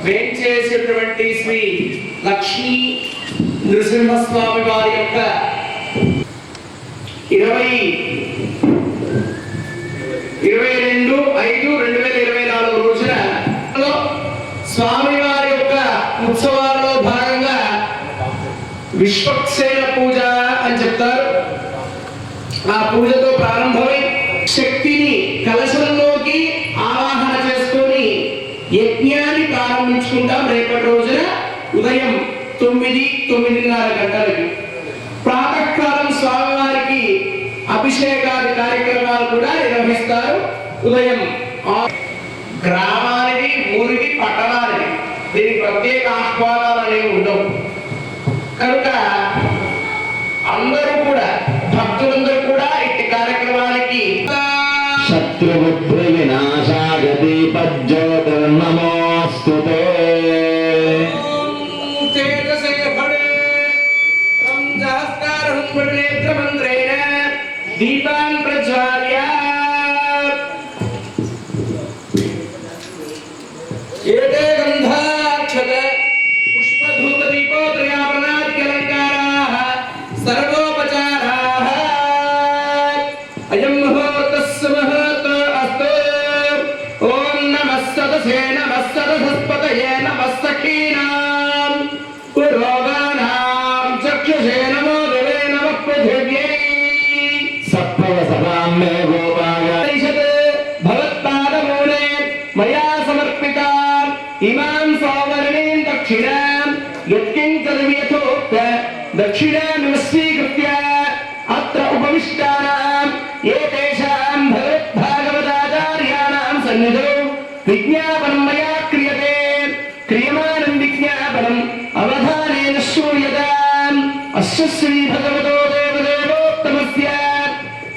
వేంచేసినటువంటి శ్రీ లక్ష్మీ నృసింహస్వామి వారి యొక్క 22/5/2024 రోజున స్వామి వారి యొక్క ఉత్సవాల్లో భాగంగా విశ్వక్సేన పూజ అని చెప్తారు. ఆ పూజతో ప్రారంభమై శక్తిని కలశంలోకి ఆవాహన చేసుకొని యజ్ఞాన్ని ప్రారంభించుకుంటాం. రేపటి రోజున ఉదయం 9-9:30 గంటలకి ప్రాతకాలం స్వామివారికి అభిషేకాది కార్యక్రమాలు కూడా నిర్వహిస్తారు. ఉదయం గ్రామానికి, ఊరికి, పట్టణానికి దీనికి ప్రత్యేక ఆహ్వానాలు అనేవి ఉండవు. కనుక అందరూ కూడా భక్తులందరూ కూడా ఇట్టి కార్యక్రమానికి శత్రుబుద్ధి వినాశాయ దీపజ్యోతిర్నమోస్తుతే దీపాన్ ప్రజ్వాల్య ఏతే గంధాక్షత పుష్పధూప దీపోత్రయాపనాద్యలంకారాః సర్వోపచారాః అయం ముహూర్తస్సు ముహూర్తో అస్తు. ఓం నమః సదసే నమః సదసస్పతయే నమః సఖీనాం పురోగానాం చక్షుషే నమో దివే నమః పృథివ్యై సప్తవసనాం మే గోపాయ భగవత్పాదమూలే మయా సమర్పితా ఇమాం సౌవర్ణీం దక్షిణాం యత్కించదవ్యథోక్త దక్షిణామిమస్వీకృత్య అత్ర ఉపవిష్టానాం ఏతేషాం భగవద్భాగవతాచార్యాణాం సన్నిధౌ విజ్ఞాపనం మయా క్రియతే. క్రియమాణం విజ్ఞాపనం అవధానేన శ్రూయతాం. అస్య శ్రీ భగవతో దేవదేవోత్తమస్య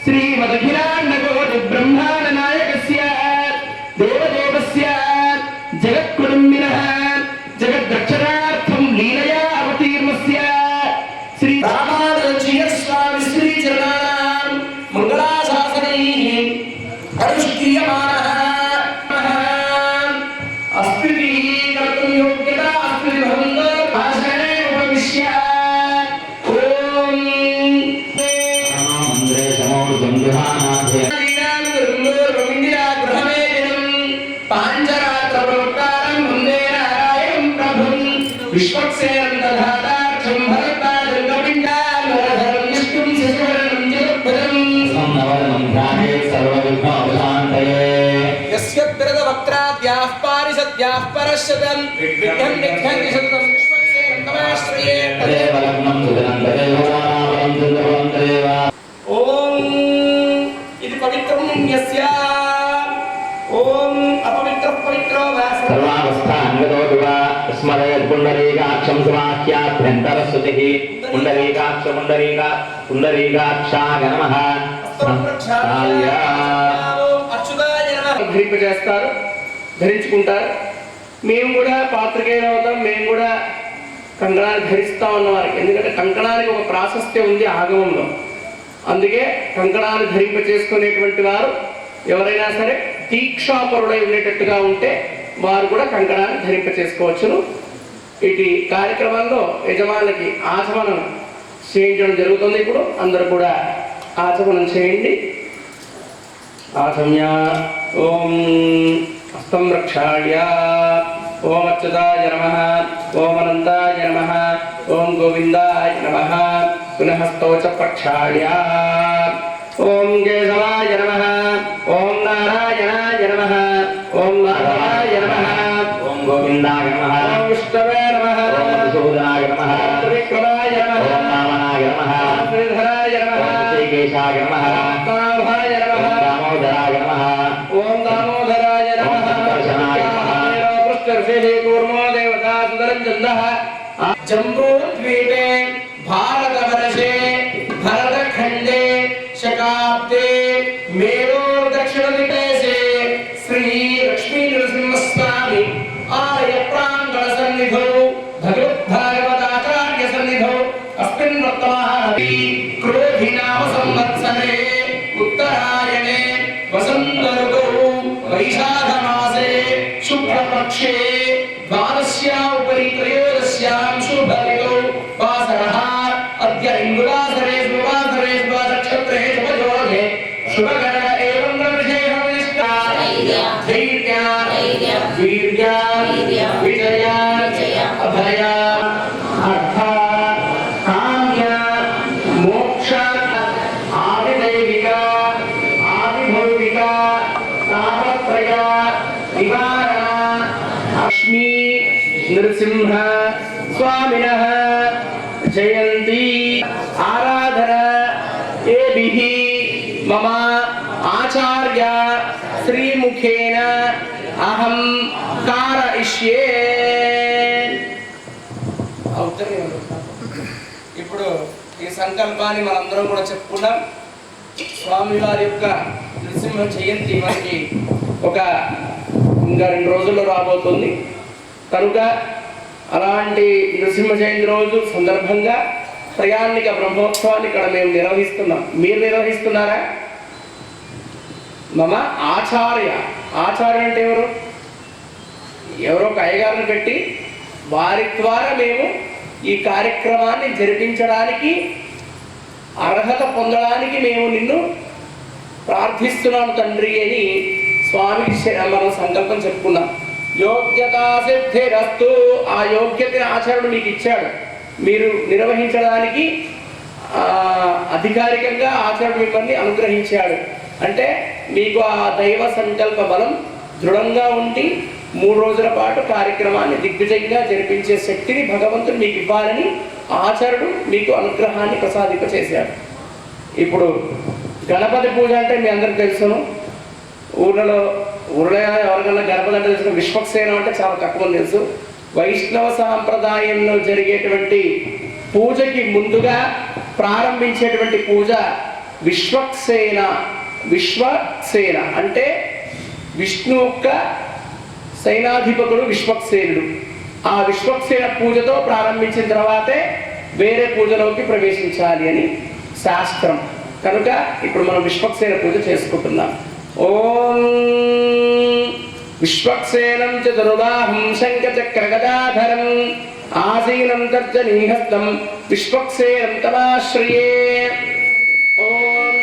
శ్రీమదఖిలాండకోటి బ్రహ్మాండ నాయకస్య దేవదేవస్య జగత్కుటుంబినః జగద్రక్షణార్థం లీలయా అవతీర్ణస్య శ్రీ రామానుజీయ స్వామి శ్రీ చరణానాం మంగళాశాసనైః అనుష్ఠీయమానః అస్తి కర్తుం యోగ్యతా అస్తి భవంతో భాషణే ఉపవిశ్య. ఓం విశ్వక్సేనం దధాతాక్షం భరతాజం కపిండాం వరధరం విష్ణుం శశివరణం జగద్భుజం నవదనం ధ్యానే సర్వవిఘ్నోపశాంతయే. యస్య ద్రదవక్త్రాద్యాః పారిషద్యాః పరశ్యతం విఘ్నం విఘ్నంతి శతం విశ్వక్సేనం తమాశ్రయే. తదేవ లగ్నం సుజనం తదేవ నామం సుజనం తదేవ. ఓం ఇది పవిత్రం యస్య ఓం అపవిత్ర పవిత్రో వా సర్వావస్థాంగతోడువా స్మరయద్పుండరీకాక్షం సమాఖ్యాభ్యంతరస్తుతిః పుండరీకాక్ష పుండరీకాక్షాయ నమః. చేస్తారు, ధరించుకుంటారు. మేము కూడా పాత్రికేయులు అవుతాం, మేము కూడా కంకణాలు ధరిస్తా ఉన్నవారికి. ఎందుకంటే కంకణానికి ఒక ప్రాశస్త్యం ఉంది ఆగమంలో. అందుకే కంకణాలు ధరింప చేసుకునేటువంటి వారు ఎవరైనా సరే దీక్షాపరుడై ఉండేటట్టుగా ఉంటే వారు కూడా కంకణాన్ని ధరింప చేసుకోవచ్చును. ఇటు కార్యక్రమంలో యజమానులకి ఆచమనం చేయించడం జరుగుతుంది. ఇప్పుడు అందరూ కూడా ఆచమనం చేయండి. ఆచమ్య ఓం హస్తం రక్షాళ్య ఓం అచ్యుతాయ నమః ఓం అనంతాయ నమః ఓం గోవిందాయ నమః పునః స్తోచ ప్రక్షాళ్య ఓం కేశవాయ నమః ఓం నారాయణాయ నమః ఓం మాధవాయ నమః ఓం గోవిందాయ నమః ఓం విష్ణవే నమః ఓం మధుసూదనాయ నమః త్రివిక్రమాయ నమః ఓం వామనాయ నమః శ్రీధరాయ నమః ఓం శ్రీకేశాయ నమః కామాయ నమః ఓం దామోదరాయ నమః ఓం దామోదరాయ నమః ఓం సంకర్షణాయ నమః పృష్ఠర్షి కూర్మో దేవతా సుదరంజందః జంబూద్వీపే భారతవర్షే భరతఖండే శకాబ్దే మేరూర్ దక్షిణదిశే శ్రీ లక్ష్మీ నృసింహస్వామి ఆలయ ప్రాంగణ సన్నిధౌ భగవద్భాగవతాచార్య సన్నిధౌ అస్మిన్ వర్తమానపి క్రోధి నామ సంవత్సరే ఉత్తరాయణే వసంత ఋతౌ వైశాఖ మాసే శుక్లపక్షే वीर्य विजय अभय अर्थ काम्य मोक्ष आदिदैविक आदिभौतिक तापत्रय निवारण लक्ष्मी नृसिंह स्वामिनः जयंती आराधना एभिः मम आचार्य श्रीमुखेन अहं कारयिष्ये। ఇప్పుడు ఈ సంకల్పాన్ని మనందరం కూడా చెప్పుకున్నాం. స్వామివారి యొక్క నృసింహ జయంతి మనకి ఇంకా 2 రోజుల్లో రాబోతుంది కనుక అలాంటి నృసింహ జయంతి రోజు సందర్భంగా ప్రయాణిక బ్రహ్మోత్సవాన్ని ఇక్కడ మేము నిర్వహిస్తున్నాం. మీరు నిర్వహిస్తున్నారా? మమ ఆచార్య అంటే ఎవరో ఒక అయ్యగారిని పెట్టి వారి ద్వారా మేము ఈ కార్యక్రమాన్ని జరిపించడానికి అర్హత పొందడానికి మేము నిన్ను ప్రార్థిస్తున్నాం తండ్రి అని స్వామికి మనం సంకల్పం చెప్పుకున్నాం. యోగ్యతా సిద్ధిరస్తు. ఆ యోగ్యతని ఆచరణ మీకు ఇచ్చాడు. మీరు నిర్వహించడానికి అధికారికంగా ఆచరణ మిమ్మల్ని అనుగ్రహించాడు. అంటే మీకు ఆ దైవ సంకల్ప బలం దృఢంగా ఉండి 3 రోజుల పాటు కార్యక్రమాన్ని దిగ్విజయంగా జరిపించే శక్తిని భగవంతుడు మీకు ఇవ్వాలని ఆచరుడు మీకు అనుగ్రహాన్ని ప్రసాదింపచేశాడు. ఇప్పుడు గణపతి పూజ అంటే మీ అందరికి తెలుసును. ఊళ్ళో ఎవరికన్నా గణపతి అంటే తెలుసు. విశ్వక్సేనం అంటే చాలా తక్కువ తెలుసు. వైష్ణవ సాంప్రదాయంలో జరిగేటువంటి పూజకి ముందుగా ప్రారంభించేటువంటి పూజ విశ్వక్సేన. విశ్వక్సేన అంటే విష్ణు యొక్క సైనాధిపకుడు విశ్వక్సేనుడు. ఆ విశ్వక్సేన పూజతో ప్రారంభించిన తర్వాతే వేరే పూజలోకి ప్రవేశించాలి అని శాస్త్రం. కనుక ఇప్పుడు మనం విశ్వక్సేన పూజ చేసుకుంటున్నాం. ఓం విశ్వక్సేనం చతుర్బాహుం శంఖచక్రగదాధరం ఆసీనం తర్జనీహస్తం విశ్వక్సేనం తమాశ్రయే. ఓం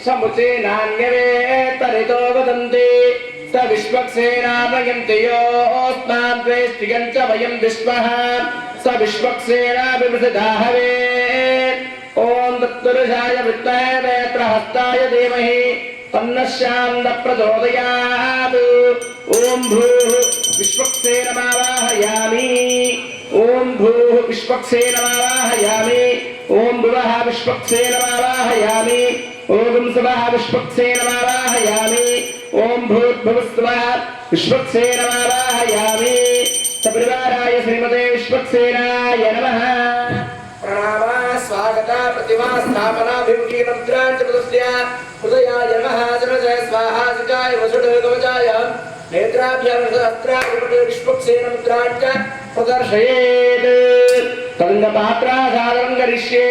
సముచే నాన్యవేత్తరితో వదంతి స విశ్వక్సేనామయంతి యోస్మాన్ ద్వేష్టియం చ వయం విశ్వః స విశ్వక్సేనాభివృద్ధాహవే. ఓం తత్పురుషాయ విద్మహే నేత్రహస్తాయ ధీమహి తన్నః శాంతః ప్రచోదయాత్. ఓం భూః విశ్వక్సేనమావాహయామి. ఓం భూః విశ్వక్సేనమావాహయామి. ఓం భువః విశ్వక్సేనమావాహయామి. ఓం శుభః విశ్వక్సేనమావాహయామి. ఓం భూర్భువస్సువః విశ్వక్సేనమావాహయామి. సపరివారాయ శ్రీమతే విశ్వక్సేనాయ నమః. ప్రణామ స్వాగత ప్రతిమా స్థాపన విముఖీ ముద్రాంచ హృదయాయ నమః. జయ స్వాహా సికాయ వసుడోగవచాయ నేత్రాభ్యాం సహస్రాయ విశ్వక్సేన ముద్రాంచ ప్రదర్శయేత్. తదంగపాత్రాధారం కరిష్యే.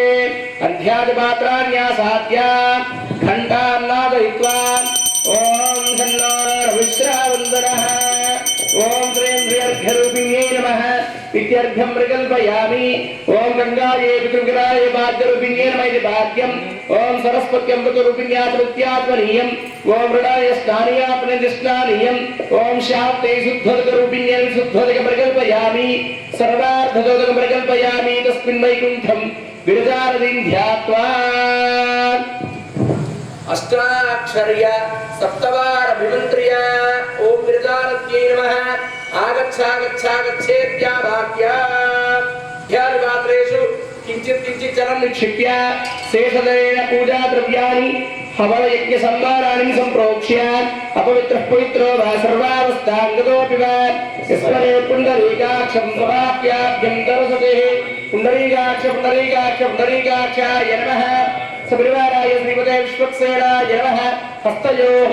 అర్ఘ్యాదిపాత్రాన్యాసాద్య ఘంటాన్నాదయిత్వా ఓం ధన్నో రవిశ్రావందనః. ఓం శ్రీం శ్రీర్ఘ్యరూపిణ్యై నమః ఇత్యర్ఘ్యం ప్రకల్పయామి. ఓం గంగాయే పితృగ్రాయ భాగ్యరూపిణ్యై నమః ఇది భాగ్యం. ఓం సరస్వత్యం పితృరూపిణ్యాత్మనీయం. ఓం మృడాయ స్నానీయాత్మనిస్నానీయం. ఓం శాంతే శుద్ధోదకరూపిణ్యై శుద్ధోదక ప్రకల్పయామి. సర్వార్థోదకం ప్రకల్పయామి. తస్మిన్ వైకుంఠం విరజానదీం ధ్యాత్వా అష్టాక్షర్య సప్తవార విమంత్ర్య ఓం విరజానద్యై నమః. ఆగచ్చాగచ్చాగచ్చేత్యా వాక్యాదిపాత్రేషు కించిత్ జలం నిక్షిప్య శేషదయేన పూజా ద్రవ్యాని హవనయజ్ఞ సంభారాన్ని సంప్రోక్ష్య అపవిత్రః పవిత్రో వా సర్వావస్థాంగతోపి వా యస్మరే పుండరీకాక్షం సమాప్యాభ్యం దర్శతే. పుండరీకాక్షాయ నమః. సపరివారాయ శ్రీమతే విశ్వక్సేనాయ నమః. హస్తయోః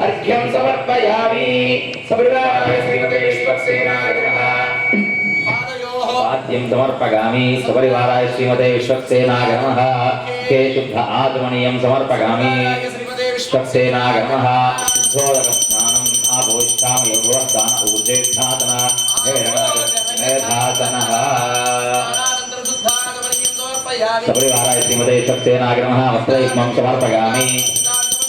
అర్ఘ్యం సమర్పయామి. సపరివారాయ శ్రీమతే విశ్వక్సేనాయ నమః. పాద్యం సమర్పయామి. సపరివారాయ శ్రీమతే విశ్వక్సేనాయ నమః. కే శుద్ధ ఆచమనీయం సమర్పయామి. విశ్వక్సేనాయ నమః. శుద్ధోదక స్నానం ఆపోష్టామి యోగస్థాన ఊర్జేస్థాతన మేధాతనః. సపరివారాయ శ్రీమతే విశ్వక్సేనాయ నమః. వస్త్రయుగ్మం సమర్పయామి.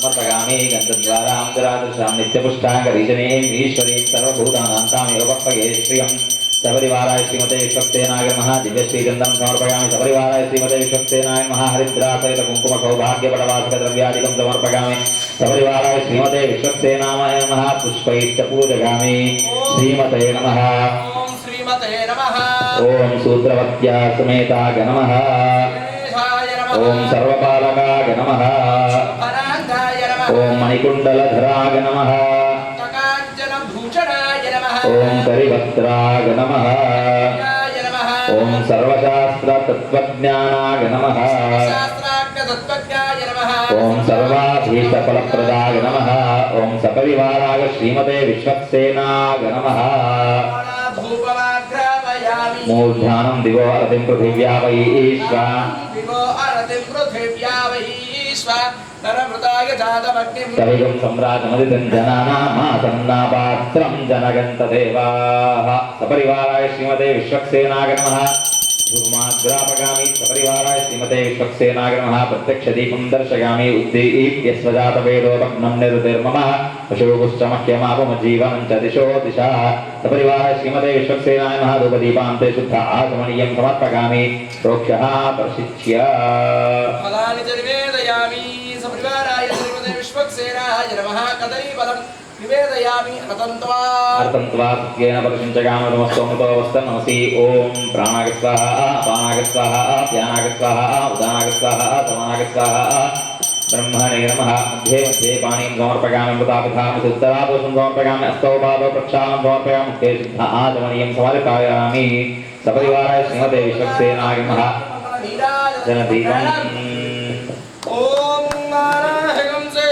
समर्पयामि गन्धद्वारां दुरादृशां नित्यपुष्टाङ्गरीजनीम् ईश्वरीं सर्वभूतानां तामेव पक्पये श्रियं सपरिवाराय श्रीमते विश्वक्सेनाय नमः दिव्यश्रीगन्धं समर्पयामि सपरिवाराय श्रीमते विश्वक्सेनाय नमः हरिद्रासहित कुङ्कुम सौभाग्यपटवासक द्रव्यादिकं समर्पयामि सपरिवाराय श्रीमते विश्वक्सेनाय नमः पुष्पैश्च पूजयामि श्रीमते नमः ओम श्रीमते नमः ओम सूत्रवत्या समेताय नमः ओम सर्वपालकाय नमः अनांगाय नमः ओम मणिकुण्डलधराय नमः कांचन भूषणाय नमः ओम करिवक्त्राय नमः ओम सर्वशास्त्रतत्त्वज्ञानाय नमः शास्त्राज्ञ तत्त्वज्ञाय नमः ओम सर्वाभीष्टफलप्रदाय नमः ओम सपरिवाराय श्रीमते विश्वक्सेनाय नमः धूपमाग्रापयामि मूर्धानं दिवो अरतिं पृथिव्या वै ईश्वा दिवो अरतिं पृथिव्या वै ईश्वा नरमृताय जातमग्निं कलिगं सम्राजमदितं जनानामासन्नापात्रं जनगन्तदेवाः सपरिवाराय श्रीमते विश्वक्सेनाय नमः धूमाग्रापयामि सपरिवाराय श्रीमते विश्वक्सेनाय नमः प्रत्यक्षदीपं दर्शयामि उद्दीप्य स्वजातवेदोपग्नं निरुतिर्मम पशुपुष्टमह्यमापमज्जीवनं च दिशो दिशः सपरिवाराय श्रीमते विश्वक्सेनाय नमः धूपदीपान्ते शुद्ध आचमनीयं समर्पयामि प्रोक्षः प्रशिच्य फलानि च निवेदयामि सपरिवाराय श्रीमते विश्वक्सेनाय नमः कदलीफलं निवेदयामि अर्थन्त्वा सत्येन परिशिञ्चकामनमस्तोमतोऽवस्तन्नमसि ॐ प्राणागस्वाहा अपानागस्वाहा ध्यानागस्वाहा उदानागस्वाहा समानागस्वाहा ब्रह्मणे नमः मध्ये मध्ये पाणिं समर्पयामि मृतापिधामि सुत्तरादोषं समर्पयामि अस्तौ पादौ प्रक्षालं समर्पयामि मुखे शुद्ध आचमनीयं समर्पयामि सपरिवाराय श्रीमते विश्वक्सेनाय नमः जनदीपम् ओम नारायणं से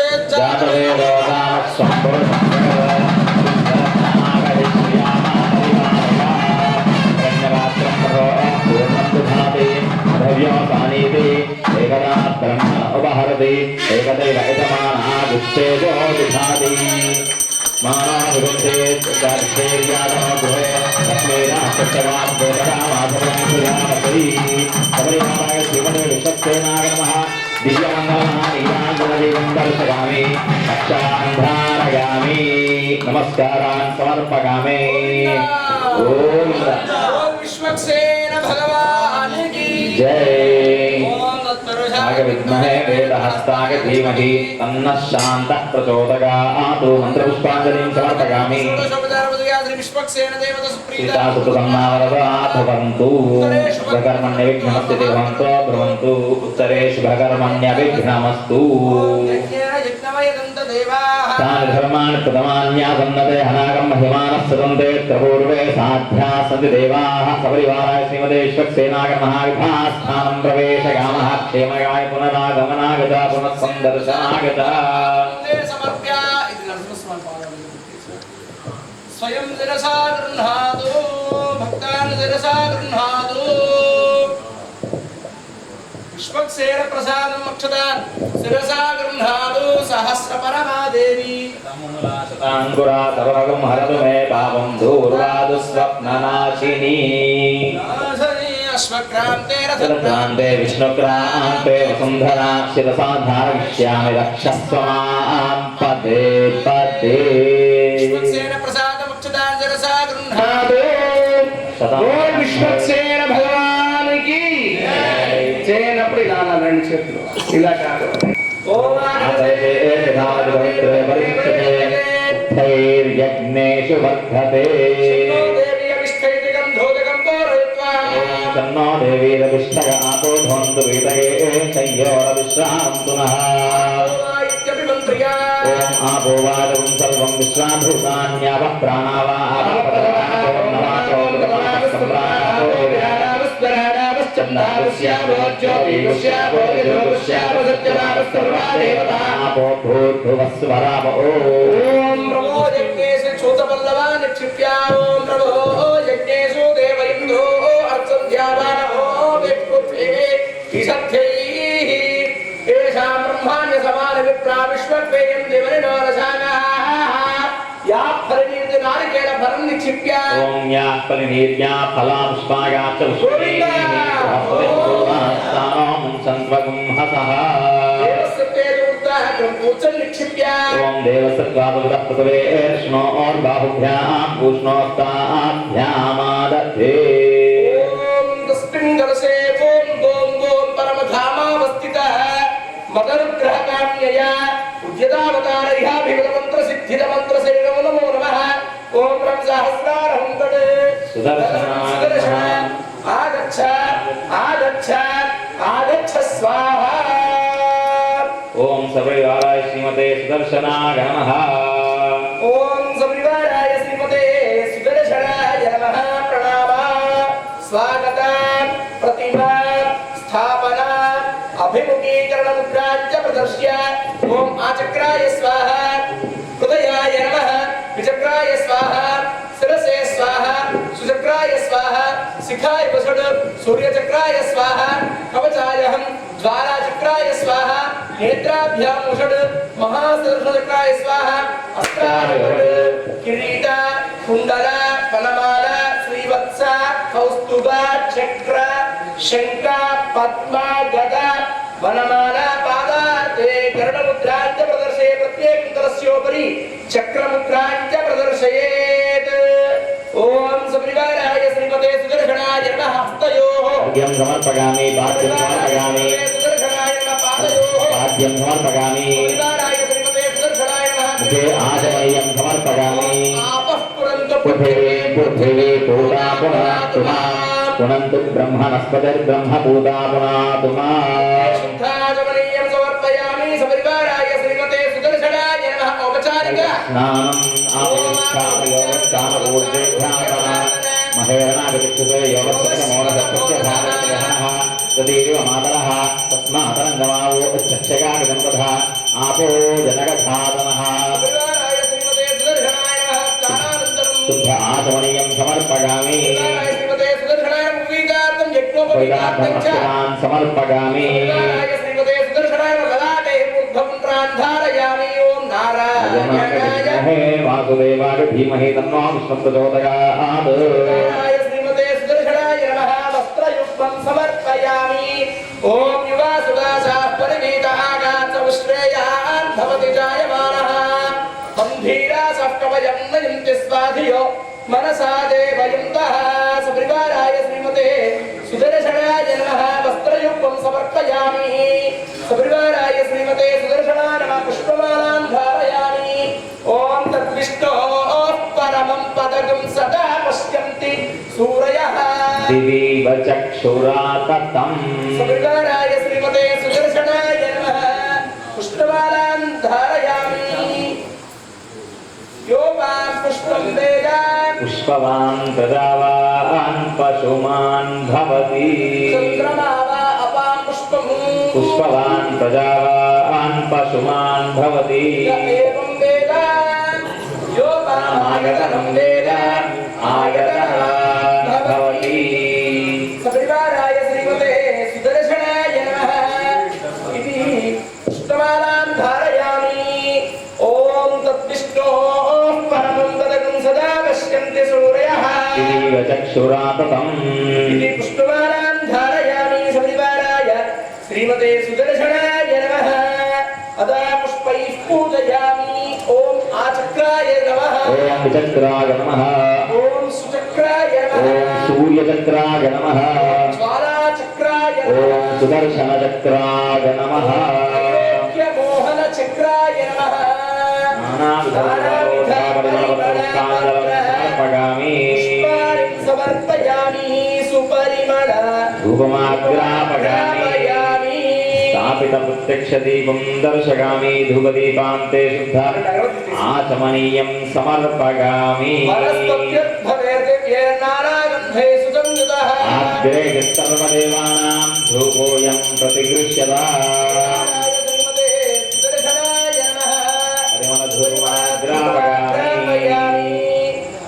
उपहरति एकदैव यजमानः दुष्टेजो विधाति मानाभिरुद्धेत् दर्शेर्यादः गृहे लक्ष्मीनाः सत्यवान् गोतकामाधवं सुजानपति सपरिवाराय श्रीमते विश्वक्सेनाय नमः दिव्यमङ्गलमहानीराञ्जनदीपं दर्शयामि रक्षां धारयामि नमस्कारान् समर्पयामि ॐ विश्वक्सेन भगवान की जय ओम तत्पुरुषाय विद्महे वेदहस्ताय धीमहि तन्नः शान्तः प्रचोदयात् मन्त्रपुष्पाञ्जलिं समर्पयामि विश्वक्सेन देवता सुप्रीता सीता सुतसन्नावरदात् भवन्तु शुभकर्मण्यविघ्नमस्तु भवन्तु ब्रुवन्तु उत्तरे शुभकर्मण्यविघ्नमस्तु तानि धर्माणि प्रथमान्यासन्नते हनागं महिमानः सदन्ते त्रिपूर्वे साध्या सन्ति देवाः सपरिवाराय श्रीमते विश्वक्सेनाय नमः विभास्थानं प्रवेशयामः क्षेमयाय पुनरागमनागता पुनः सन्दर्शनागता समर्प्या इति नरसिंहस्वामी स्वयं शिरसा गृह्णातु भक्तान् शिरसा गृह्णातु विश्वक्सेन प्रसादं अक्षतान् शिरसा गृह्णातु सहस्रपरमादेवी शताङ्कुरा तवरगं हरतु मे पापं दूर्वादुस्वप्ननाशिनी अश्वक्रान्ते रथक्रान्ते विष्णुक्रान्ते वसुन्धरा शिरसा धारयिष्यामि रक्षस्व मां पदे पदे विश्वक्सेन प्रसादं अक्षतान् शिरसा गृह्णातु शतं विश्वक्सेन भगवान की చేయనప్పుడు ఇలా రెండు చేతులు ఇలా కాదు यज्ञेषु वर्धते तन्नो देवी रविष्ठग आपो भवन्तु वेदये संयोरविश्रान्तु नः ॐ आपो वाजं सर्वं विश्राभूतान्यावः प्राणावापो नवासो सम्राटो आपो भूर्भुवस्वराम ॐ प्रभो यज्ञेषु क्षूतपल्लवा निक्षिप्या ॐ प्रभो यज्ञेषु देव इन्द्रो अर्चं ध्यावानहो विष्णुभ्ये ईशत्यैः येषां ब्रह्माण्य समान विप्रा विश्वक्वेयं देवनिनो रसानाः या फलनीर्ति नारिकेल फलं निक्षिप्य ॐ या फलनीर्या फलापुष्पाया च पुष्पैः सन्त्वगुं हसः देवस्य तेजोक्तः ऊर्जं निक्षिप्य ओम देवसत्त्वादुदः पृथ्वे विष्णोर्बाहुभ्यां पूष्णोस्ताभ्यामादधे ओम तस्मिन् कलशे ओम गोम गोम परमधामावस्थितः मदनुग्रहकाम्यया उद्यतावतारयाभिमन्त्रसिद्धिदमन्त्रशरीरं नमो नमः ओम ब्रह्म सहस्रारं तद् सुदर्शन आगच्छ आगच्छ आगच्छ स्वाहा ओम सपरिवाराय श्रीमते सुदर्शनाय नमः ओम सपरिवाराय श्रीमते सुदर्शनाय नमः प्रणामा स्वागत प्रतिमा स्थापना अभिमुखीकरण मुद्रांच प्रदर्श्य ओम आचक्राय स्वाहा हृदयाय नमः विचक्राय स्वाहा शिरसे स्वाहा सुचक्राय स्वाहा शिखाय वसुड सूर्यचक्राय स्वाहा कवचायहं ज्वालाचक्राय स्वाहा नेत्राभ्यां वसुड महासर्षचक्राय स्वाहा अस्त्राय किरीट कुंडल वनमाला श्रीवत्स कौस्तुभ चक्र शंख पद्म गदा वनमाला पादार्थे गरुडमुद्रां च प्रदर्शये प्रत्येकं तलस्योपरि चक्रमुद्रां च प्रदर्शयेत् ओम सपरिवाराय श्रीमते सुदर्शनाय नमः हस्तयोः पाद्यं समर्पयामि पाद्यं समर्पयामि सुदर्शनाय नमः पादयोः पाद्यं समर्पयामि सपरिवाराय श्रीमते सुदर्शनाय नमः मुखे आचमनीयं समर्पयामि आपः पुरन्तु पृथिवी पृथिवी पूता पुनातु मां पुनन्तु ब्रह्मणस्पतिर्ब्रह्मपूता पुनातु मां शुद्धाचमनीयं समर्पयामि सपरिवाराय श्रीमते सुदर्शनाय नमः औपचारिक स्नानम् आवेक्षामयोगस्तामपूर्जेभ्यामः महेरणाविचक्षुषे योगस्य भारतग्रहणः तदेव मातरः तस्मातरङ्गमावो चक्षयागतं तथा आपो जनकधातनः सपरिवाराय श्रीमते सुदर्शनाय नमः स्नानानन्तरं शुद्ध आचमनीयं समर्पयामि सपरिवाराय श्रीमते सुदर्शनाय उपवीतार्थं यज्ञोपवीतार्थं च पवित्रान् समर्पयामि सपरिवाराय श्रीमते सुदर्शनाय नमः ललाटे ऊर्ध्वपुण्ड्रान् धारयामि ओम नारायणाय हे वासुदेवाय धीमहि तन्नो विष्णुः प्रचोदयात् सपरिवाराय श्रीमते सुदर्शनाय नमः वस्त्रयुग्मं समर्पयामि ओम युवा सुदासाः परिवीतः आगात्समुश्रेयान् भवति जायमानः बन्धीरासः कवयं नयन्ति स्वाधियो मनसा देवयन्तः सपरिवाराय श्रीमते सुदर्शनाय नमः वस्त्रयुग्मं समर्पयामि सपरिवाराय श्रीमते सुदर्शनाय नमः पुष्पमालां धारयामि ओम तद्विष्णोः परमं पदकं सदा पश्यन्ति सूरयः दिवीव चक्षुराततम् सपरिवाराय श्रीमते सुदर्शनाय नमः पुष्पमालां धारयामि यो मां पुष्पं वेद पुष्पवान् प्रजावान् पशुमान् भवति चन्द्रमा वा अपां पुष्पं पुष्पवान् प्रजावान् पशुमान् भवति य एवं वेद यो मां आगतनं वेद आगतः भवति सपरिवाराय श्रीमते सुदर्शनाय नमः इति पुष्पमालां धारयामि ओम तद्विष्णोः परमं पदकं सदा पश्यन्ति सूरयः दिवीव चक्षुराततम् इति पुष्पमालां धारयामि सपरिवाराय श्रीमते सुदर्शनाय नमः अदा पुष्पैः पूजयामि ओम आचक्राय नमः ओम विचक्राय नमः ओम सुचक्राय ओम नमः सूर्यचक्राय नमः ज्वालाचक्राय ओम नमः सुदर्शनचक्राय नमः मोहनचक्राय नमः समर्पयामि पुष्पाणिं समर्पयामि सुपरिमळ धूपमाग्रापयामि स्थापितप्रत्यक्षदीपं दर्शयामि धूपदीपान्ते शुद्ध आचमनीयं समर्पयामि अग्रे सर्वदेवानां धूपोऽयं प्रतिगृह्यता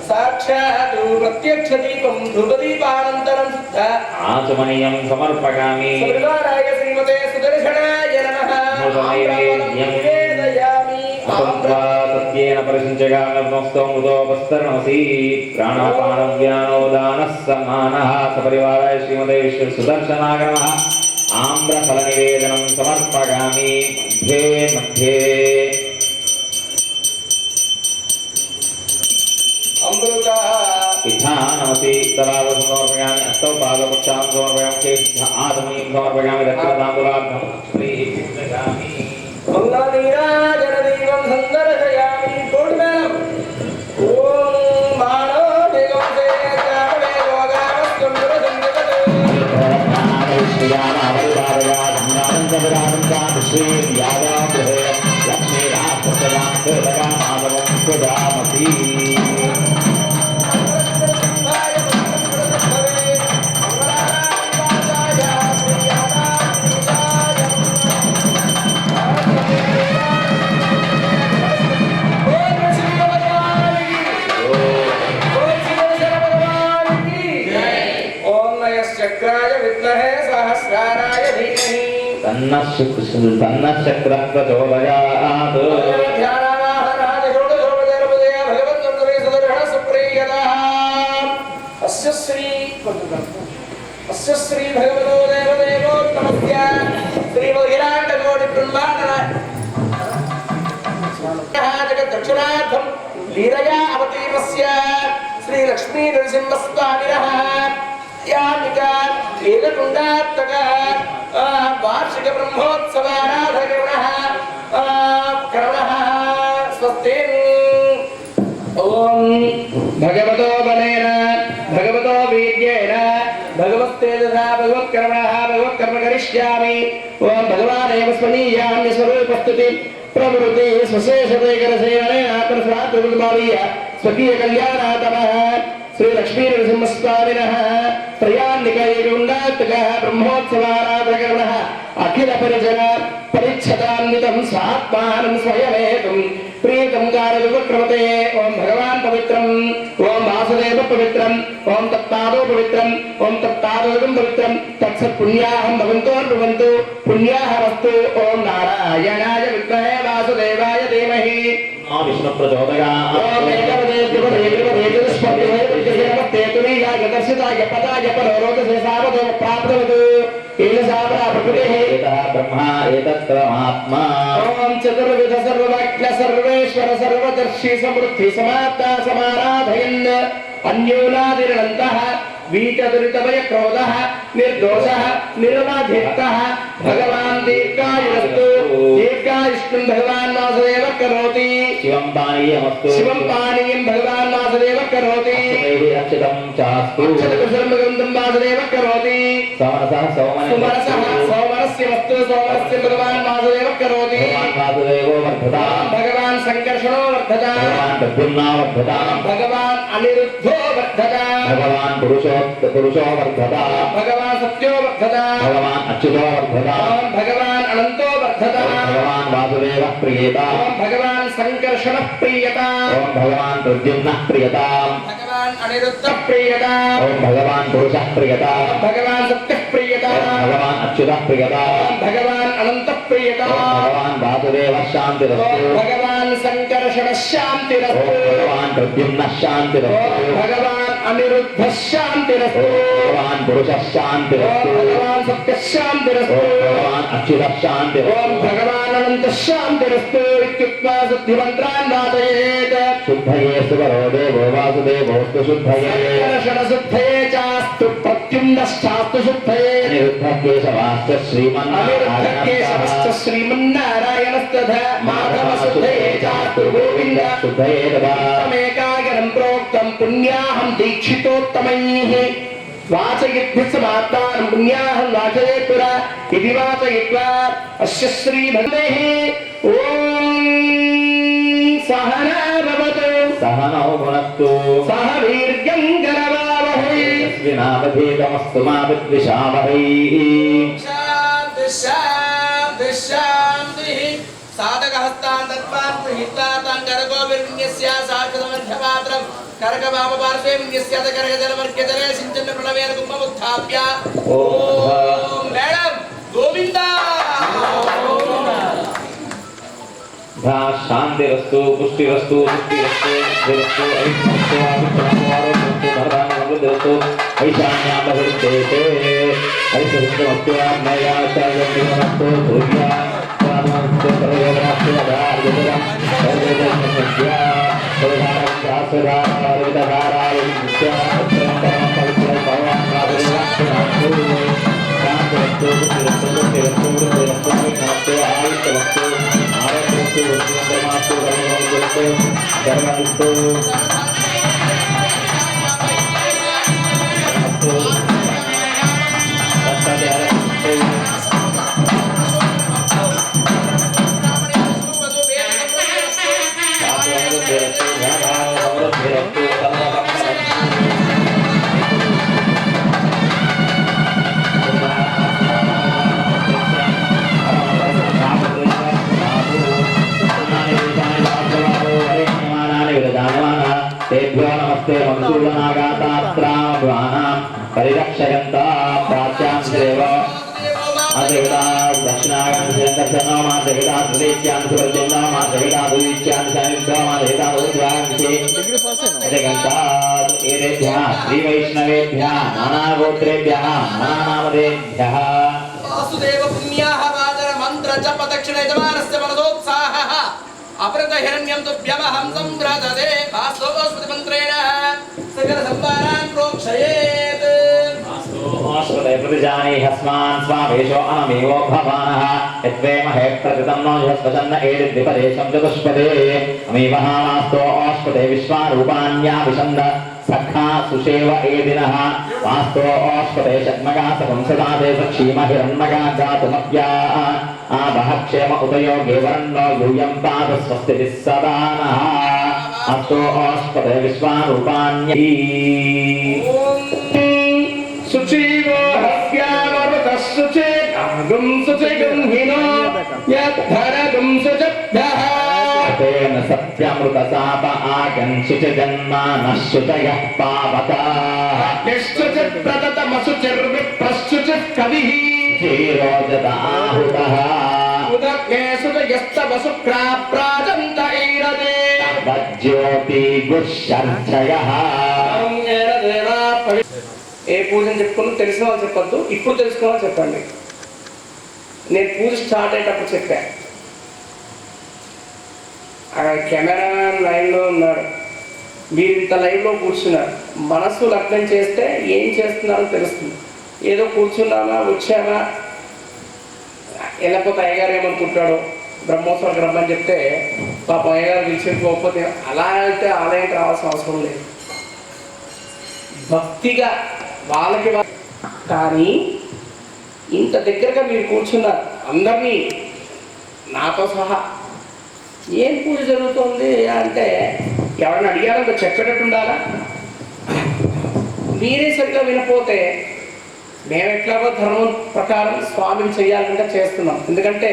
साक्षात् प्रत्यक्ष दीपं ध्रुवदीपानन्तरं शुद्ध आचमनीयं समर्पयामि सपरिवाराय श्रीमते सुदर्शनाय नमः निवेदयामि सत्येन परिशिञ्चगामस्तोमुदोपस्तरणमसि प्राणापानव्यानो दानः समानः सपरिवाराय श्रीमते विष्णुसुदर्शनाय नमः आम्रफलनिवेदनं समर्पयामि मध्ये मध्ये अमृता इथानमसि तवावसं समर्पयामि अष्टौ पादपक्षां समर्पयामि चेष्ठ आदमीं समर्पयामि दक्षिणताम्बूलाभ्यं प्रीतिर्ददामि मंगलनीराजनदीपं सन्दर्शयामि पूर्णम् ॐ मानो दिगोसे चावे योगावस्तं दुरसंगतते चक्राय विद्महे सहस्राराय धीमहि तन्नः चक्रः प्रचोदयात् ध्यानावाहनाय षोडशोपचारपदया भगवन्वन्दने सदर्शनः सुप्रीयतः अस्य श्री भगवतो देवदेवोत्तमस्य श्रीमद्विराट्टकोटिब्रह्माण्ड जगद्दक्षिणार्थं लीलया अवतीर्णस्य श्रीलक्ष्मीनरसिंहस्वामिनः यामिका लीलकुण्डात्तक वार्षिक ब्रह्मोत्सवाराधकरणः करणः स्वस्ति ॐ भगवतो बलेन भगवतो वीर्येण भगवत्तेजसा भगवत्कर्मणः भगवत्कर्म करिष्यामि ॐ भगवानेव स्मनीयाम्यस्वरूपस्तुति प्रवृत्ति स्वशेषते करसेनेनात्मस्वात्मभावीय स्वकीय कल्याणातमः श्री लक्ष्मी नरसिंहस्वामिनः त्रयान्निकैकुण्डात्तकः ब्रह्मोत्सवाराधकरणः अखिल परिजन परिच्छदान्वितं स्वात्मानं स्वयमेकं प्रीतं कारयुगक्रमते ओं भगवान् पवित्रम् ओं वासुदेव पवित्रम् ओं तत्पादो पवित्रम् ओं तत्पादोदं पवित्रम् तत्सत्पुण्याहं भवन्तोर्भवन्तु पुण्याः वस्तु ओं नारायणाय विद्महे वासुदेवाय धीमहि विष्णु प्रचोदयात् ओं एकवदेवदेवस्पतिहेतुरीयागदर्शिताय पदाय परोरोगशेषावतो प्राप्तवतु एलसावरा प्रकृतिः एतः ब्रह्मा एतत्त्वमात्मा ओम चतुर्विध सर्वज्ञ सर्वेश्वर सर्वदर्शी समृद्धि समाप्ता समाराधयन् अन्योनादिरनन्तः वीतदुरितमय क्रोधः निर्दोषः निर्माधिक्तः भगवान् दीर्घायुरस्तु दीर्घायुष्णं भगवान् वासुदेव करोति शिवं पानीयं भगवान् वासुदेव करोति रक्षितं चास्तु अक्षतकुसुमगन्धं वासुदेव करोति समरसः सुमरसः सौमरस्य वस्तु सौमरस्य भगवान् वासुदेव करोति भगवान् वासुदेवो वर्धता भगवान् संकर्षणो वर्धता भगवान् प्रद्युम्नो वर्धता भगवान् अनिरुद्धो वर्धता भगवान् पुरुषो वर्धता भगवान् सत्यो वर्धता भगवान् अच्युतो वर्धता भगवान् अनन्तो वर्धता भगवान् वासुदेवः प्रियता भगवान् संकर्षणः प्रियता ओम भगवान् प्रद्युम्नः प्रियता भगवान् अनिरुद्धः प्रियता ओम भगवान् पुरुषः प्रियता भगवान् सत्यः प्रियता भगवान् अच्युतः प्रियता भगवान् अनन्तः प्रियता भगवान् वासुदेवः शान्तिरस्तु भगवान् संकर्षणः शान्तिरस्तु भगवान् प्रद्युम्नः शान्तिरस्तु भगवान् अनिरुद्धः शान्तिरस्तु भगवान् पुरुषः शान्तिरस्तु भगवान् सत्यः शान्तिरस्तु भगवान् अच्युतः शान्तिरस्तु ओम भगवान् अनन्तः शान्तिरस्तु इत्युक्त्वा शुद्धिमन्त्रान् वादयेत् शुद्धये सुवरो देवो वासुदेवोऽस्तु शुद्धये संकर्षणशुद्धये चास्तु प्रत्युम्नश्चास्तु शुद्धये अनिरुद्धः केशवाश्च अनिरुद्धकेशवश्च श्रीमन्नारायणस्तथा माधवशुद्धये चास्तु गोविन्द शुद्धये तदा तमेकागरं प्रोक्तं पुण्याहं दीक्षितोत्तमैः वाचयिद्भिस्समात्तानं पुण्याहं वाचयेत् पुरा इति वाचयित्वा अस्य श्रीभगवेः ॐ सहना भवतु सहनौ भुनक्तु सह वीर्यं करवावहै यस्मिनावधीतमस्तु मा विद्विषावहै शान्ति शान्ति शान्तिः साधकहस्तान् तत्त्वान् गृहीत्वा तं करगोविर्न्यस्य साक्षमध्यमात्रं करकवामपार्श्वे विन्यस्यात् करगजलवर्ग्यजले सिञ्चन् प्रणवेन कुम्भमुत्थाप्य ॐ मैडम गोविन्दा शान्तिरस्तु पुष्टिरस्तु पुष्टिरस्तु अविष्टस्तु आरोग्यस्तु धर्मानुवृद्धिरस्तु ऐशान्यां बहिर्देशे हरिसुन्दरमस्तु आग्नेयाचार्यमस्तु सूर्या स्वामस्तु सर्वयोगमस्तु अधार्यजरं सर्वयोगमस्या सर्वधारविधाराय नित्या सत्यं पवित्रं भगवान् राघवेन्द्रनाथो शान्तवस्तु बुद्धिरस्तु नमस्ते आयुष्यवस्तु आरोग्यवस्तु वस्तुन्द्रमास्तु धर्मवस्तु धर्मवस्तु तेभ्यो नमस्ते मंसूलनागातात्रामभ्वानां परिरक्षयन्ता प्राच्यां देव देवता दक्षिणागां शङ्करशर्मा मा देवता सुरेच्यां सुवर्जन्ना मा देवता दुरीच्यां शनिद्वा मा देवता उद्वांशे जगन्तात् एतेभ्यः श्रीवैष्णवेभ्यः नानागोत्रेभ्यः नानानामधेभ्यः वासुदेव पुण्याः वादर मंत्र जप दक्षिण यजमानस्य मनसोत्साहः अपरत हिरण्यं तुभ्यमहं संव्रजते वास्तवस्मृति मंत्रेण सकल संवारान् प्रोक्षयेत् वास्तवस्मृते प्रतिजानी हस्मान् स्वावेशो अनमेवो भवानः यद्वेमहे प्रतितं नो जस्वचन्न एदिद्विपदेशं चतुष्पदे अमीवः वास्तवस्मृते विश्वारूपाण्या विशन्द सखा सुषेव एदिनः वास्तवस्मृते षट्मगा सकंसदाते सक्षीम हिरण्मगा जातुमप्या आबह क्षेम उदयोगे वरन्नो यूयं पाद स्वस्तिभिः सदा नः अस्तो अस्पदे विश्वारूपाण्यै सुचीवो हस्यामरुतः सुचेतागुं सुचिगुंहिनो यद्धरगुं सुचभ्यः तेन सत्यामृतसाप आगञ्चित जन्मानः शुचयः पावकाः निश्चुचिप्रदतमसुचिर्विप्रश्चुचिः कविः धीरोजदाहुतः उदके सुतयस्तवसुक्राप्राजन्त ईरते ज्योतिगुशर्चयः ఏ పూజని చెప్పుకుని తెలిసిన వాళ్ళు చెప్పొద్దు, ఇప్పుడు తెలుసుకున్న వాళ్ళు చెప్పండి. నేను పూజ స్టార్ట్ అయ్యేటప్పుడు చెప్పా, అక్కడ కెమెరామ్యాన్ లైన్లో ఉన్నాడు, మీరు ఇంత లైవ్లో కూర్చున్నారు, మనస్సు లగ్నం చేస్తే ఏం చేస్తున్నారో తెలుస్తుంది. ఏదో కూర్చున్నామా వచ్చామా వెళ్ళకపోతే అయ్యగారు ఏమనుకుంటాడో, బ్రహ్మోత్సవాలకు రమ్మని చెప్తే పాప అయ్యగారు పిలిచిపోకపోతే అలా అయితే ఆలయానికి రావాల్సిన అవసరం లేదు. భక్తిగా వాళ్ళకి కానీ ఇంత దగ్గరగా మీరు కూర్చున్నారు అందరినీ నాతో సహా, ఏం పూజ జరుగుతుంది అంటే ఎవరిని అడిగారో చెప్పేటట్టు ఉండాలా? మీరే సరిగ్గా వినపోతే మేము ఎట్లాగో ధర్మం ప్రకారం స్వామిని చేయాలంటే చేస్తున్నాం. ఎందుకంటే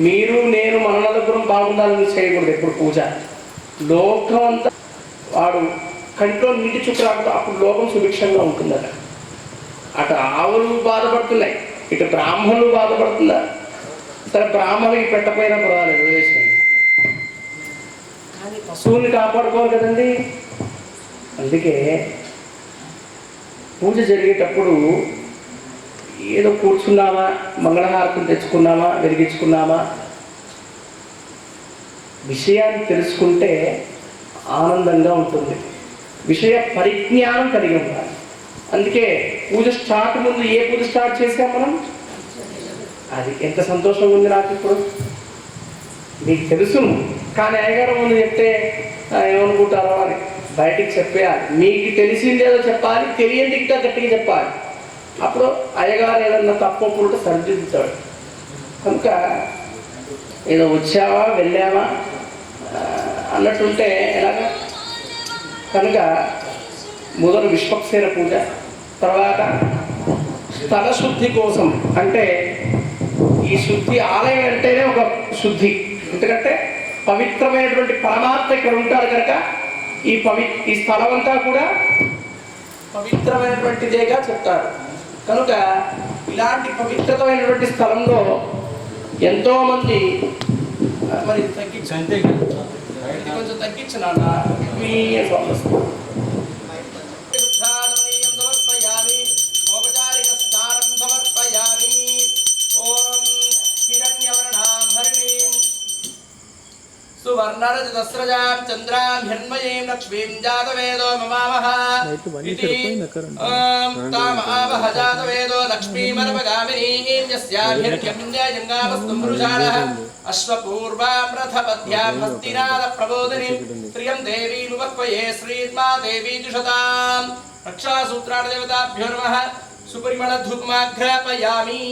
మీరు నేను మన నలుగురం బాగుండాలని చేయకూడదు ఎప్పుడు పూజ. లోకం అంతా వాడు కంట్లో నీటి చుక్క రాకుండా అప్పుడు లోకం సుభిక్షంగా ఉంటుందట. అటు ఆవులు బాధపడుతున్నాయి, ఇటు బ్రాహ్మణులు బాధపడుతున్నారు. సరే బ్రాహ్మణులకి పెట్టపోయినా పర్వాలేదు, వదిలేసేయండి, కానీ పశువుని కాపాడుకోవాలి కదండి. అందుకే పూజ జరిగేటప్పుడు ఏదో కూర్చున్నామా, మంగళహారతులు తెచ్చుకున్నామా, వెలిగించుకున్నామా, విషయాన్ని తెలుసుకుంటే ఆనందంగా ఉంటుంది, విషయ పరిజ్ఞానం కలిగి ఉండాలి. అందుకే పూజ స్టార్ట్ ముందు ఏ పూజ స్టార్ట్ చేసాం మనం, అది ఎంత సంతోషంగా ఉంది నాకు. ఇప్పుడు మీకు తెలుసు, కానీ అయ్యగారు ముందు చెప్తే ఏమనుకుంటారో అని బయటికి చెప్పేయాలి. మీకు తెలిసిందేదో చెప్పాలి, తెలియంది ఇంకా గట్టిగా చెప్పాలి. అప్పుడు అయ్యగారు ఏదన్నా తప్పకుండా సరిదిద్దుతాడు. కనుక ఏదో వచ్చావా వెళ్ళావా అన్నట్టుంటే ఎలాగా? కనుక మొదలు విశ్వక్సేన పూజ, తర్వాత స్థల శుద్ధి కోసం, అంటే ఈ శుద్ధి ఆలయం అంటేనే ఒక శుద్ధి. ఎందుకంటే పవిత్రమైనటువంటి పరమాత్మ ఇక్కడ ఉంటారు కనుక ఈ స్థలం అంతా కూడా పవిత్రమైనటువంటిదేగా చెప్తారు. కనుక ఇలాంటి పవిత్రమైనటువంటి స్థలంలో ఎంతోమంది మరి తగ్గించండి, కొంచెం తగ్గించిన మీ సమర్పయామి तस्रजां चन्द्रां हिरण्मयीं लक्ष्मीं जातवेदो ममावह इति तामावह जातवेदो लक्ष्मीमर्वगामिनीं यस्याभिर्यम्यायङ्गावस्तुं पुरुषाणः अश्वपूर्वां रथपद्यां हस्तिनादप्रबोधिनीं श्रियं देवीमुपक्वये श्रीर्मा देवी जुषताम् रक्षासूत्राणदेवताभ्यो नमः सुपरिमलधूपमाघ्रापयामि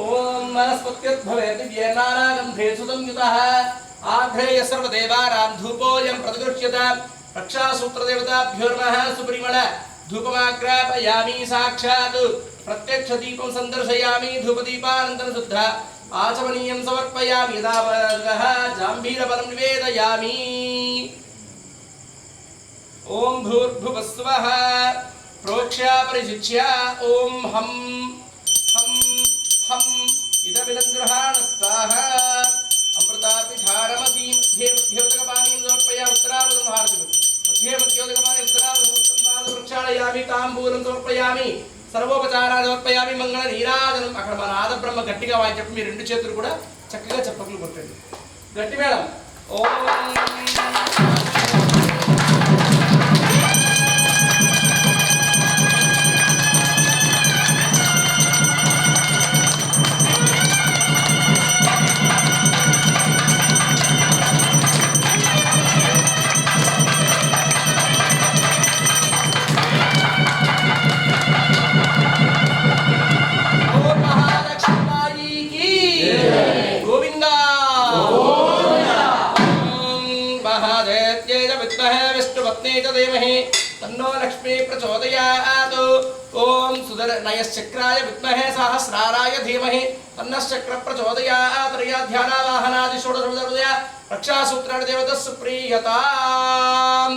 ओम वनस्पत्युद्भवे दिव्येनानागन्धे सुसंयुतः आघ्रेय सर्वदेवानां धूपोऽयं प्रतिगृह्यत रक्षासूत्रदेवताभ्यो नमः सुपरिमल धूपमाग्रापयामि साक्षात् प्रत्यक्षदीपं सन्दर्शयामि धूपदीपानन्तरं शुद्ध आचमनीयं समर्पयामि यदावगः जाम्बीरफलं निवेदयामि ओम भूर्भुवः स्वः प्रोक्ष्या परिशिच्य ओम हम इदमिदं गृहाण स्वाहा अमृतापिठारमसी मध्ये मध्योदकपानीं समर्पयामि उत्तरावधं हार्दिकं मध्ये मध्योदकपानीं उत्तरावधं वृक्षालयामि ताम्बूलं समर्पयामि सर्वोपचाराన్ని సమర్పయామి మంగళ నీరాజనం అక్కడ మన నాద బ్రహ్మ గట్టిగా వాయి చెప్పి మీ రెండు చేతులు కూడా చక్కగా చప్పట్లు కొట్టండి గట్టి మేడం ఓం देवहे तन्नो लक्ष्मी प्रचोदयात् ओम सुदर्शनयश्चक्राय विद्महे सहस्राराय धीमहि तन्नश्चक्र प्रचोदयात् त्रयाध्यानावाहनादि षोडशोदय रक्षासूत्राणि देवतः सुप्रीयतां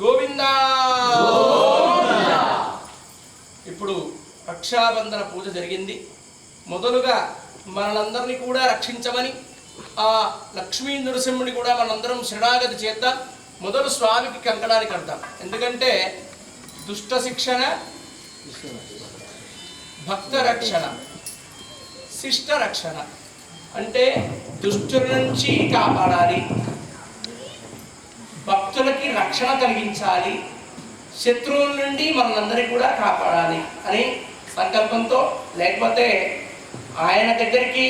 గోవిందా. ఇప్పుడు రక్షాబంధన పూజ జరిగింది. మొదలుగా మనందరినీ కూడా రక్షించమని ఆ లక్ష్మీ నరసింహుని కూడా మనందరం శరణాగతి చేద్దాం. మొదలు స్వామికి కంకణాన్ని కడతాం. ఎందుకంటే దుష్ట శిక్షణ, భక్త రక్షణ, శిష్ట రక్షణ అంటే దుష్టుల నుంచి కాపాడాలి, భక్తులకి రక్షణ కలిగించాలి, శత్రువుల నుండి మనందరినీ కూడా కాపాడాలి అని సంకల్పంతో, లేకపోతే ఆయన దగ్గరికి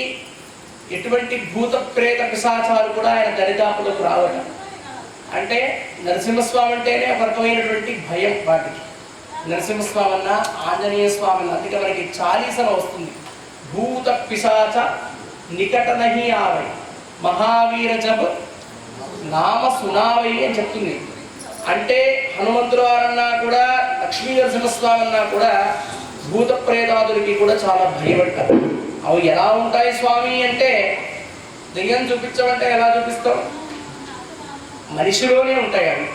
ఎటువంటి భూత ప్రేత పిశాచాలు కూడా ఆయన దరిదాపులకు రావటం. అంటే నరసింహస్వామి అంటేనే ఒక రకమైనటువంటి భయం వాటికి. నరసింహస్వామి అన్న, ఆంజనేయ స్వామి అన్న, అందుకే మనకి చాలీసన వస్తుంది. భూత పిశాచ నికట నహి ఆవై మహావీర జబ్ నామ సునావై అని చెప్తుంది. అంటే హనుమంతుల వారన్నా కూడా, లక్ష్మీ నరసింహస్వామి అన్నా కూడా భూత ప్రేతాదులకి కూడా చాలా భయపడతారు. అవి ఎలా ఉంటాయి స్వామి అంటే, దెయ్యం చూపించమంటే ఎలా చూపిస్తాం? మనిషిలోనే ఉంటాయి అవి.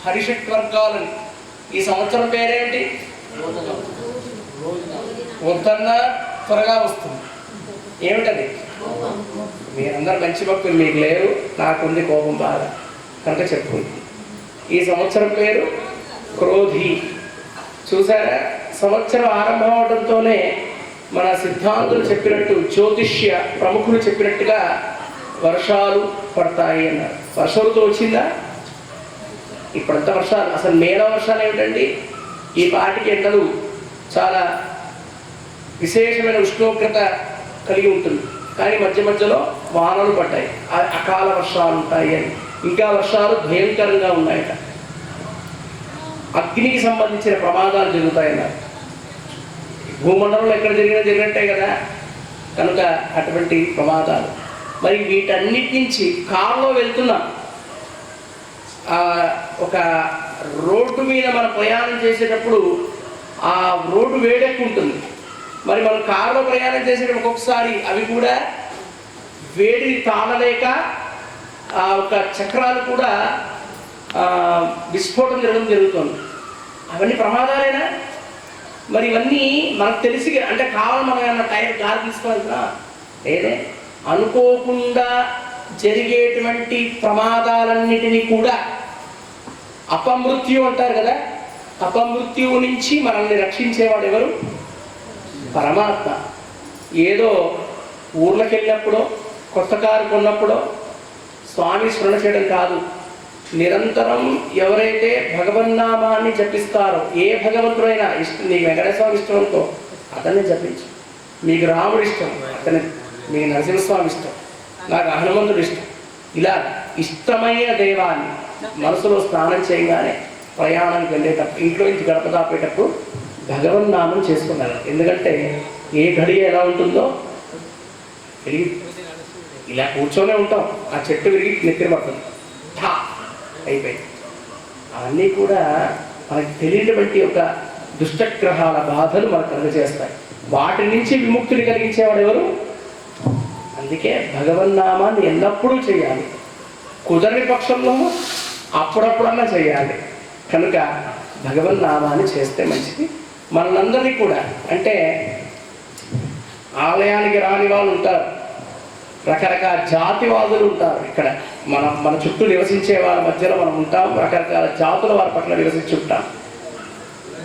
హరిషట్ వర్గాలని. ఈ సంవత్సరం పేరేంటి? వద్దన్నా త్వరగా వస్తుంది. ఏమిటది? మీరందరూ మంచి భక్తులు, మీకు లేరు, నాకుంది కోపం బాగా కనుక చెప్పుకుంది. ఈ సంవత్సరం పేరు క్రోధి. చూసారా, సంవత్సరం ఆరంభం అవడంతోనే మన సిద్ధాంతులు చెప్పినట్టు, జ్యోతిష్య ప్రముఖులు చెప్పినట్టుగా వర్షాలు పడతాయి అన్నారు. వర్షంతో వచ్చిందా? ఇప్పుడంతా వర్షాలు. అసలు మేలో వర్షాలు ఏమిటండి? ఈ పాటికి ఎండలు చాలా విశేషమైన ఉష్ణోగ్రత కలిగి ఉంటుంది, కానీ మధ్య మధ్యలో వానలు పడ్డాయి, అకాల వర్షాలు ఉంటాయి అని. ఇంకా వర్షాలు భయంకరంగా ఉన్నాయట. అగ్నికి సంబంధించిన ప్రమాదాలు జరుగుతాయన్నారు. భూమండలంలో ఎక్కడ జరిగినట్టే కదా, కనుక అటువంటి ప్రమాదాలు. మరి వీటన్నిటి నుంచి కారులో వెళ్తున్నాం, ఒక రోడ్డు మీద మనం ప్రయాణం చేసేటప్పుడు ఆ రోడ్డు వేడెక్కుంటుంది. మరి మనం కారులో ప్రయాణం చేసేటప్పుడు ఒక్కొక్కసారి అవి కూడా వేడిని తాళలేక ఒక చక్రాలు కూడా విస్ఫోటం జరుగుతుంది. అవన్నీ ప్రమాదాలేనా? మరి ఇవన్నీ మనకు తెలిసి, అంటే కావాలి మనం ఏమన్నా టైర్ గాలి తీసుకోవాల్సిన లేదే. అనుకోకుండా జరిగేటువంటి ప్రమాదాలన్నిటినీ కూడా అపమృత్యు అంటారు కదా, అపమృత్యువు నుంచి మనల్ని రక్షించేవాడు ఎవరు? పరమాత్మ. ఏదో ఊర్లోకి వెళ్ళినప్పుడో, కొత్త కారు కొన్నప్పుడో, స్వామి స్మరణ చేయడం కాదు, నిరంతరం ఎవరైతే భగవన్నామాన్ని జపిస్తారో, ఏ భగవంతుడైనా ఇష్టం, నీకు వెంకటేశ్వర స్వామి ఇష్టం అనుకో అతన్ని జపించు, మీకు రాముడు ఇష్టం అతని, మీకు నరసింహస్వామి ఇష్టం, నాకు హనుమంతుడు ఇష్టం, ఇలా ఇష్టమైన దైవాన్ని మనసులో స్నానం చేయగానే ప్రయాణానికి వెళ్ళేటప్పుడు, ఇంట్లో నుంచి గడప దాపేటప్పుడు భగవన్నామం చేసుకున్నారు. ఎందుకంటే ఏ ఘడియ ఎలా ఉంటుందో విరిగి ఇలా కూర్చొనే ఉంటాం, ఆ చెట్టు విరిగి నెత్తిన పడుతుంది, ఠా అయిపోయింది. అవన్నీ కూడా మనకి తెలియనటువంటి ఒక దుష్టగ్రహాల బాధలు మనకు కలుగజేస్తాయి. వాటి నుంచి విముక్తిని కలిగించేవాడు ఎవరు? అందుకే భగవన్నామాన్ని ఎల్లప్పుడూ చేయాలి, కుదరని పక్షంలో అప్పుడప్పుడన్నా చేయాలి. కనుక భగవన్నామాన్ని చేస్తే మంచిది. మనందరినీ కూడా, అంటే ఆలయానికి రాని వాళ్ళు ఉంటారు, రకరకాల జాతివాదులు ఉంటారు. ఇక్కడ మన చుట్టూ నివసించే వాళ్ళ మధ్యలో మనం ఉంటాం, రకరకాల జాతుల వారి పట్ల నివసించి ఉంటాం.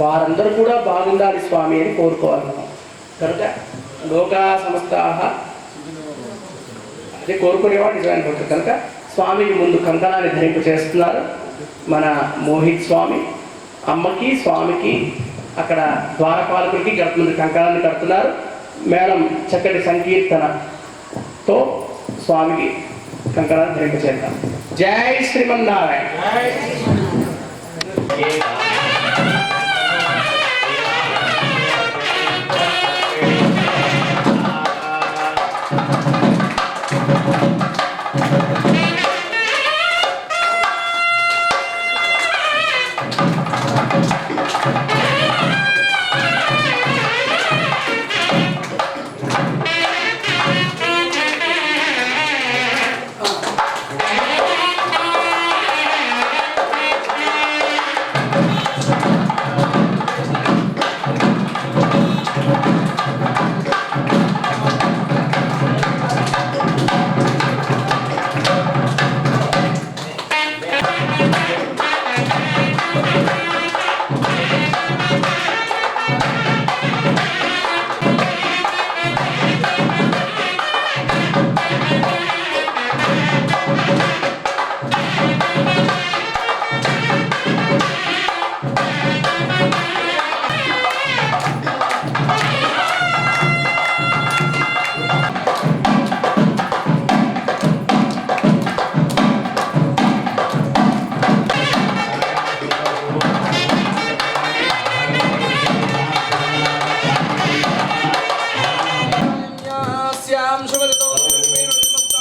వారందరూ కూడా బాగుండాలి స్వామి అని కోరుకోవాలి మనం. కనుక లోకా సమస్తాహ అదే కోరుకునేవాడు నిజమైన భక్తుడు. కనుక స్వామికి ముందు కంకణాన్ని ధరింపు చేస్తున్నారు మన మోహిత్ స్వామి. అమ్మకి స్వామికి అక్కడ ద్వారపాలకుడికి ముందు కంకణాన్ని కడుతున్నారు. మేడం చక్కటి సంకీర్తనతో స్వామికి కంకణాన్ని ధరింపు చేద్దాం. జై శ్రీమన్నారాయణ.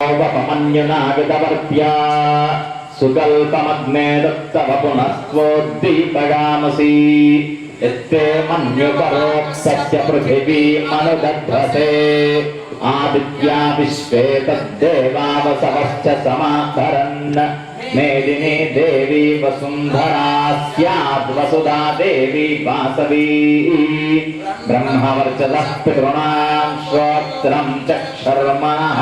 ఉపమన్యునాగతవర్త్యా సుకల్పమగ్నే దత్తవ పునస్త్వోద్దీపగామసి ఎత్తే మన్యుపరోక్షస్య పృథివీమనుదధ్వసే ఆదిత్యా విశ్వే తద్దేవావసవశ్చ సమాధరన్ మేదినీ దేవీ వసుంధరా స్యాద్ వసుధా దేవీ వాసవీ బ్రహ్మవర్చసః పితॄణాం శ్రోత్రం చక్షుర్మనః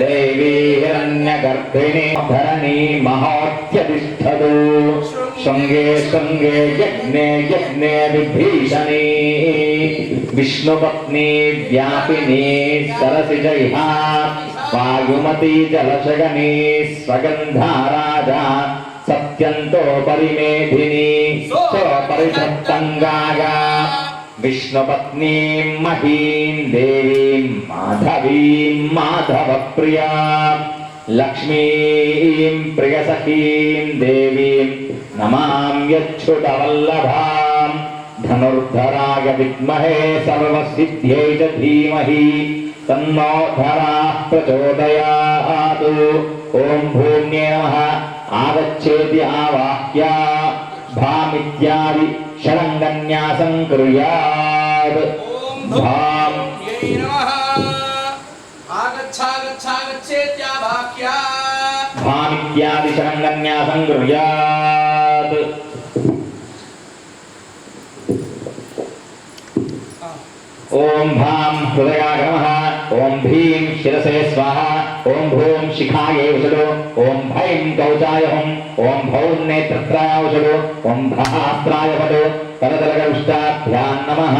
దేవీ హిరణ్యగర్భిణీ ధరణీ మహోత్యతిష్ఠతు శృంగే శృంగే యజ్ఞే యజ్ఞే విభీషణీ విష్ణుపత్నీ వ్యాపినీ సరసిజైహా వాయుమతీ జలశగనీ స్వగంధారాజా సత్యంతో పరిమేధినీ పరిధత్తంగాగా విష్ణుపత్నీం మహీం దేవీం మాధవీం మాధవప్రియా లక్ష్మీం ప్రియసఖీం దేవీం నమామ్యచ్యుతవల్లభాం ధనుర్ధరాయ విద్మహే సర్వసిద్ధ్యై చ ధీమహి తన్నో ధరాః ప్రచోదయాత్. ఓం భూమ్యే నమః ఆగచ్చేతి ఆవాహ్య భామిత్యాది షడంగన్యాసం కుర్యాత్. భాం భామిత్యాది షడంగన్యాసం కుర్యాత్. ఓం భాం హృదయాయ నమః. ఓం భీం శిరసే స్వాహా. ఓం భూం శిఖాయే ఉషడు. ఓం భైం కౌచాయ హుం. ఓం భౌం నేత్రత్రాయ ఉషడు. ఓం భహాస్త్రాయ వడు. తలతలగవిష్టాభ్యాం నమః.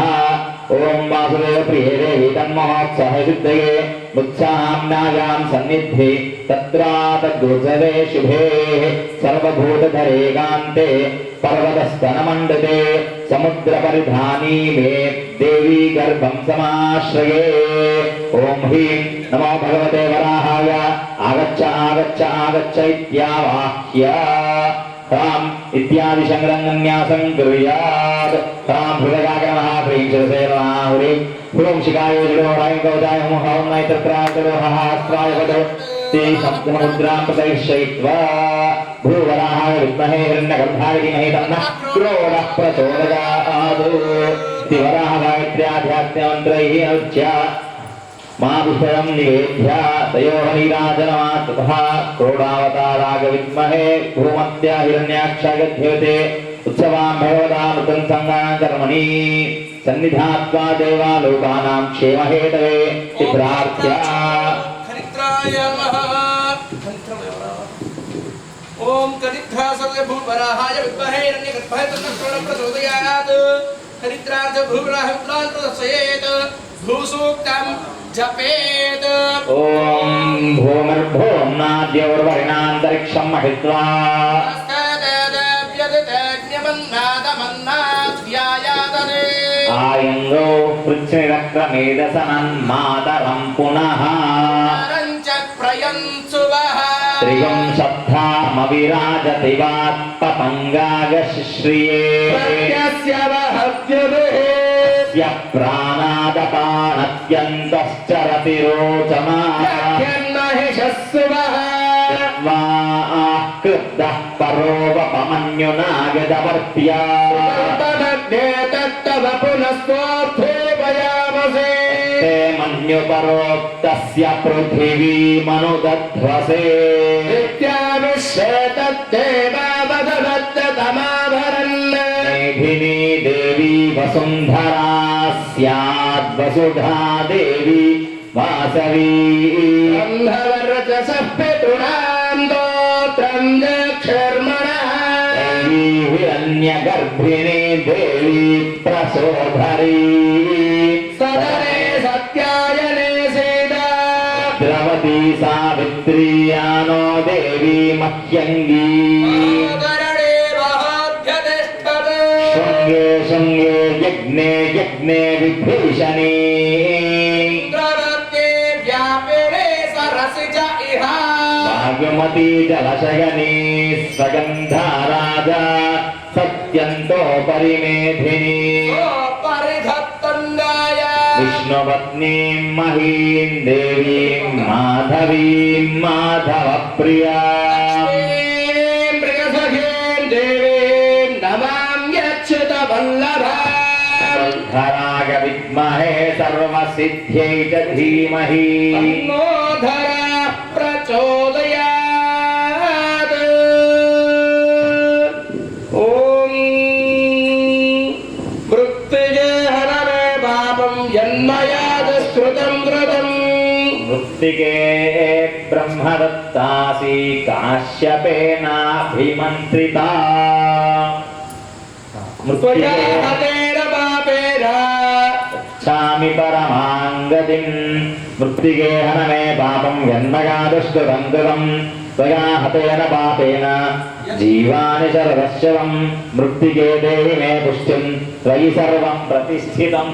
ఓం వాసుదేవ ప్రియ దేవి తన్మహోత్సవ సిద్ధయే ముత్సామ్నాయాం సన్నిధి తత్రాతద్గుజవే శుభే సర్వభూతధరే కాంతే పర్వతస్తనమండతే సముద్రపరిధానీ మే దేవీ గర్భం సమాశ్రయే ఓం హ్రీం నమో భగవతే వరాహాయ ఆగచ్చ ఆగచ్చ ఆగచ్చ ఇత్యావాహ్య తాం ఇత్యాది శంకరంగన్యాసం కుర్యాత్ తాం హృదయాగనమః హ్రీం శిరసే నమః హ్రీం హ్రూం శిఖాయ జడో రాయం కవచాయ హౌం నైత్రాయ హస్త్రాయ వదో ते सप्तमुद्रां प्रदर्शयित्वा भूवराहाय विद्महे हिरण्यगर्भाय धीमहि तन्नः क्रोधः प्रचोदयात् इति वराहगायत्र्याध्यात्म्यमन्त्रैः अनुज्ञा मापुष्पं निवेद्य तयोः नीराजनमात् ततः क्रोडावताराय विद्महे भूमध्या हिरण्याक्षाय गध्यते उत्सवां भगवतामृतं सङ्गाकर्मणि सन्निधात्वा देवालोकानां क्षेमहेतवे इति प्रार्थ्य ओम कनिद्धासस्य भूवराहाय विद्महे हिरण्यगर्भाय तन्नः प्रचोदयात् हरिद्रार्थ भूवराह विद्वान् प्रदर्शयेत् भूसूक्तं जपेत् ओम भूमिर्भूम नाद्यौर्वरिणान्तरिक्षं महित्वा आयङ्गो पृथ्वीरक्रमेदसनन्मातरं पुनः त्रिगं सप्तामविराजति वात्पतङ्गागश्रिये स्य प्राणादपानत्यन्तश्चरति रोचमा क्रुद्धः परोपमन्युनागदवर्त्या ते मन्युपरोक्तस्य पृथिवीमनुदध्वसे मेधिनी देवी वसुन्धरा स्याद्वसुधा देवी वासवी देवी हिरण्यगर्भिणी देवी प्रसोधरी द्रवती सावित्री यानो देवी मह्यङ्गी शृङ्गे शृङ्गे यज्ञे यज्ञे विभीषणी भाग्यमती जलशयनी स्वगन्धा राजा सत्यन्तो परिमेधिनी विष्णुपत्नीं महीं देवीं माधवीं माधवप्रिया धराग विद्महे सर्वसिद्ध्यै च धीमहि प्रचोदयात् ॐ मृत्युजे हरणे पापं यन्मयादश्रुतं कृतं मृत्तिके ब्रह्मदत्तासि काश्यपेनाभिमन्त्रिता त्वयाहतेन पापेन चामि परमाङ्गतिं मृत्तिके हनमे पापं यन्मयादुष्कृतं कृतं त्वया हतेन पापेन जीवानि शरदश्चरं मृत्तिके देहि मे पुष्टिं त्वयि सर्वं प्रतिष्ठितम्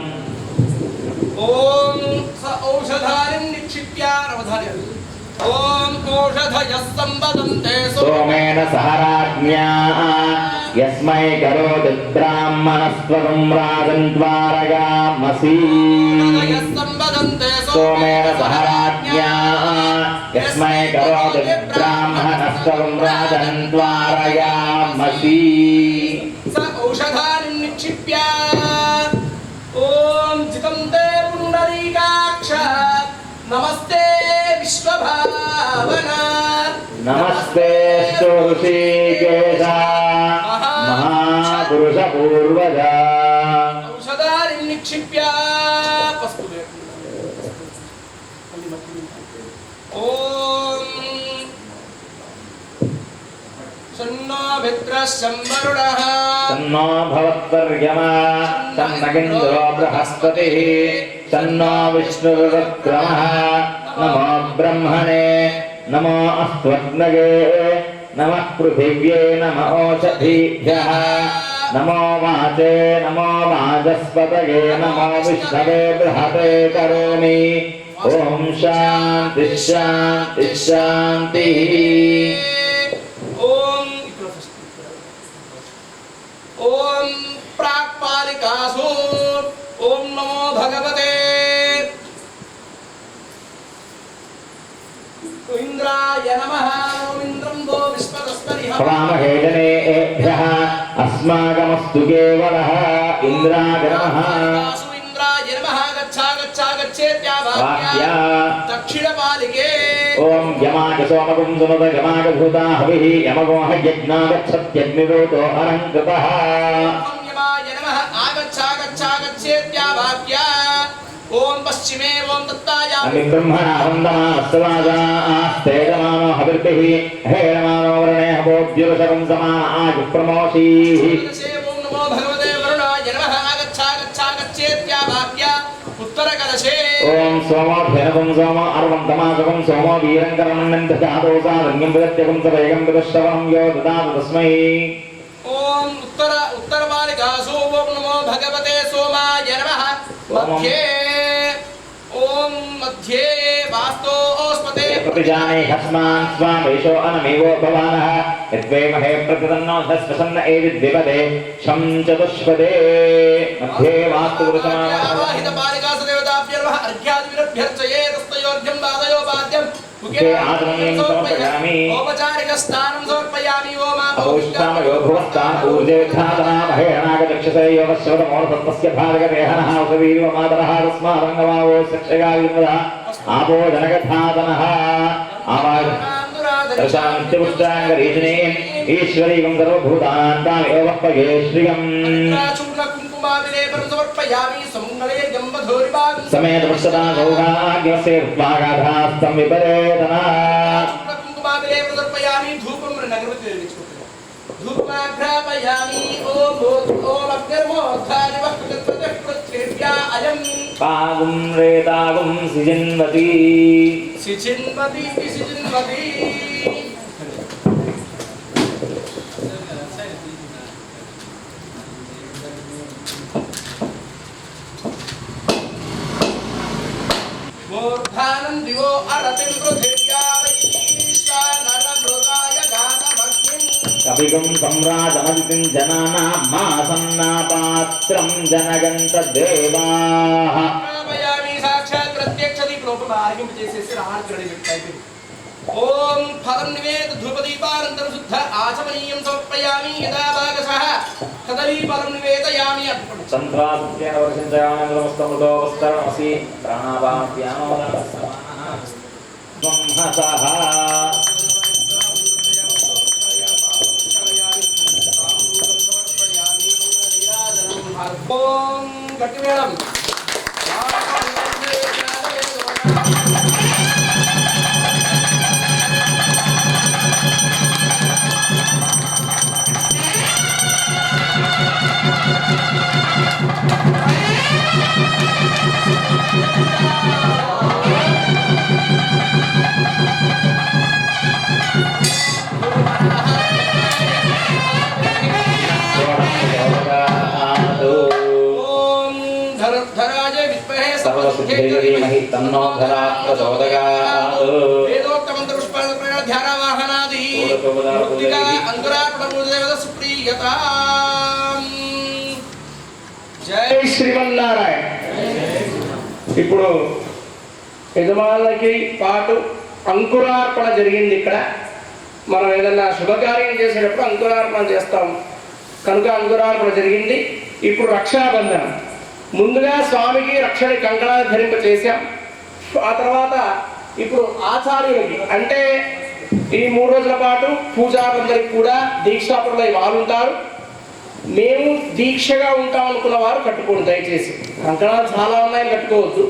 ओम स औषधानिं निक्षिप्य नवधार्य ओम औषधयः संवदन्ते सोमेन सह राज्ञा यस्मै करोति ब्राह्मणस्त्वं राजन्त्वारगामसि सोमेन सह राज्ञा यस्मै करोति ब्राह्मणस्त्वं राजन्त्वारगामसि स औषधानिं निक्षिप्य ओम जितं ते पुण्डरीकाक्ष नमस्ते विश्वभावना नमस्ते ऋषिकेश महापुरुषपूर्वजा औषधानिं निक्षिप्य ओम शन्नो మిత్రశంవరుణః తన్నో భవత్వర్యమా తన్నగేంద్రో బృహస్పతిః తన్నో విష్ణురుక్రమః నమో బ్రహ్మణే నమో అస్త్వగ్నగే నమః పృథివ్యే నమో ఓషధీభ్యః నమో వాచే నమో వాచస్పతయే నమో విష్ణవే బృహతే కరోమి ఓం శాంతి శాంతి శాంతి ఓం ప్రాక్పాలికాసు ఓం నమో భగవతే ఇంద్రాయ నమః ఓం ఇంద్రం గో విశ్వదస్పరిః హవామహేజనేభ్యః అస్మాకమస్తు కేవలః ఇంద్రాయ నమః ఇంద్రాయ నమః గచ్చా గచ్చా గచ్చేత్యావాక్య దక్షిణపాలికే ఓం యమాగ సోమకం సుమద యమాగ భూతా హవిః యమగోహ యజ్ఞాగచ్చత్యగ్నిరోతో అలంకృతః ఓం యమాయ నమః ఆగచ్చా గచ్చా గచ్చేత్యావాక్య ఓం పశ్చిమే ఓం దత్తాయ అమి బ్రహ్మణా వందమాస్తవాదాస్తేజమానో హవిర్భిః హేరమానో వరుణే హవోద్యురసరం సమాన ఆజు ప్రమోషీః ఓం నమో భగవతే వరుణాయ నమః ఆగచ్చా గచ్చా గచ్చేత్యావాక్య ఉత్తరకలశే ఓం సోమోభ్యనవం సోమ అర్వంతమాసకం సోమో వీరంకరణం దశాదోసాదన్యం ప్రత్యకం సవేగం ప్రశ్రవణం యో దదాతు తస్మై ఓం ఉత్తరపాలికాసు ఓం నమో భగవతే సోమాయ నమః మధ్యే ఓం మధ్యే వాస్తోస్పతే प्रतिजाने हस्मान् स्वामेशो अनमेवो भवानः यद्वे महे प्रतिदन्नो धस्वसन्न एविद्विपदे शं चतुष्पदे मध्ये वास्तु आवाहित पालिकासु देवताभ्यर्वः अर्घ्यादिभिरभ्यर्चये तस्तयोर्घ्यं वादयो वाद्यं मुखे आचमनीयं समर्पयामि औपचारिकस्नानं समर्पयामि ओमा अभूष्टामयो भुवस्तान् ऊर्जेधातना महेरणागचक्षसे योगस्वतमोर्धत्तस्य भागरेहनः उसवीर्यो मातरः तस्मादङ्गमावो सक्षया विन्वदः आपो जनकधातनः आवाज दशान्त्यपुष्टाङ्गरीजने ईश्वरीकं सर्वभूतानां तामेव वह्वये श्रियम् समेत पृष्ठता सौभाग्यस्य भागाधास्तं विपरेतना पागुं रेतागुं सिजिन्वती सिजिन्वती सिजिन्वती मूर्धानं दिवो अरतिं पृथिव्या वैश्वानरमृगाय गातमग्निं कविगुं सम्राजमदितिं जनानां मासन्नापात्रं जनगन्तदेवाः प्रापयामि साक्षात् प्रत्यक्षदीप्रोपमार्गं చేసేసి రాహుల్ పెట్టాయి ఓం ఫలం నివేద ధూపదీపానంతరం శుద్ధ ఆచమనీయం సమర్పయామి యదా భాగసః కదలీ ఫలం నివేదయామి అర్పణ సంత్రాస్యేన వర్షించయామస్తమృతోపస్తరణమసి ప్రాణాపాప్యానోదన సమానః త్వం హసః ఓం గట్టి మేడం ఓం ధరాజ విద్మహే సర్వసిద్ధిర్ధీమహి తన్నో ధరా ప్రచోదయాత్ వేదోక్తమంత్ర పుష్పాల ప్రేరణ ధ్యానవాహనాది మృత్తికా అంకురార్పణ పూజదేవత సుప్రీయత జై శ్రీమన్నారాయణ. ఇప్పుడు యజమానులకి పాటు అంకురార్పణ జరిగింది. ఇక్కడ మనం ఏదన్నా శుభకార్యం చేసేటప్పుడు అంకురార్పణ చేస్తాం కనుక అంకురార్పణ జరిగింది. ఇప్పుడు రక్షాబంధనం. ముందుగా స్వామికి రక్షణ కంకణాలు ధరింప చేశాం. ఆ తర్వాత ఇప్పుడు ఆచార్యులకి అంటే ఈ 3 రోజుల పాటు పూజారులందరికీ కూడా దీక్షాపరులై వారు ఉంటారు. మేము దీక్షగా ఉంటాం అనుకున్న వారు కట్టుకోండి దయచేసి. కంకణాలు చాలా ఉన్నాయి, కట్టుకోవద్దు.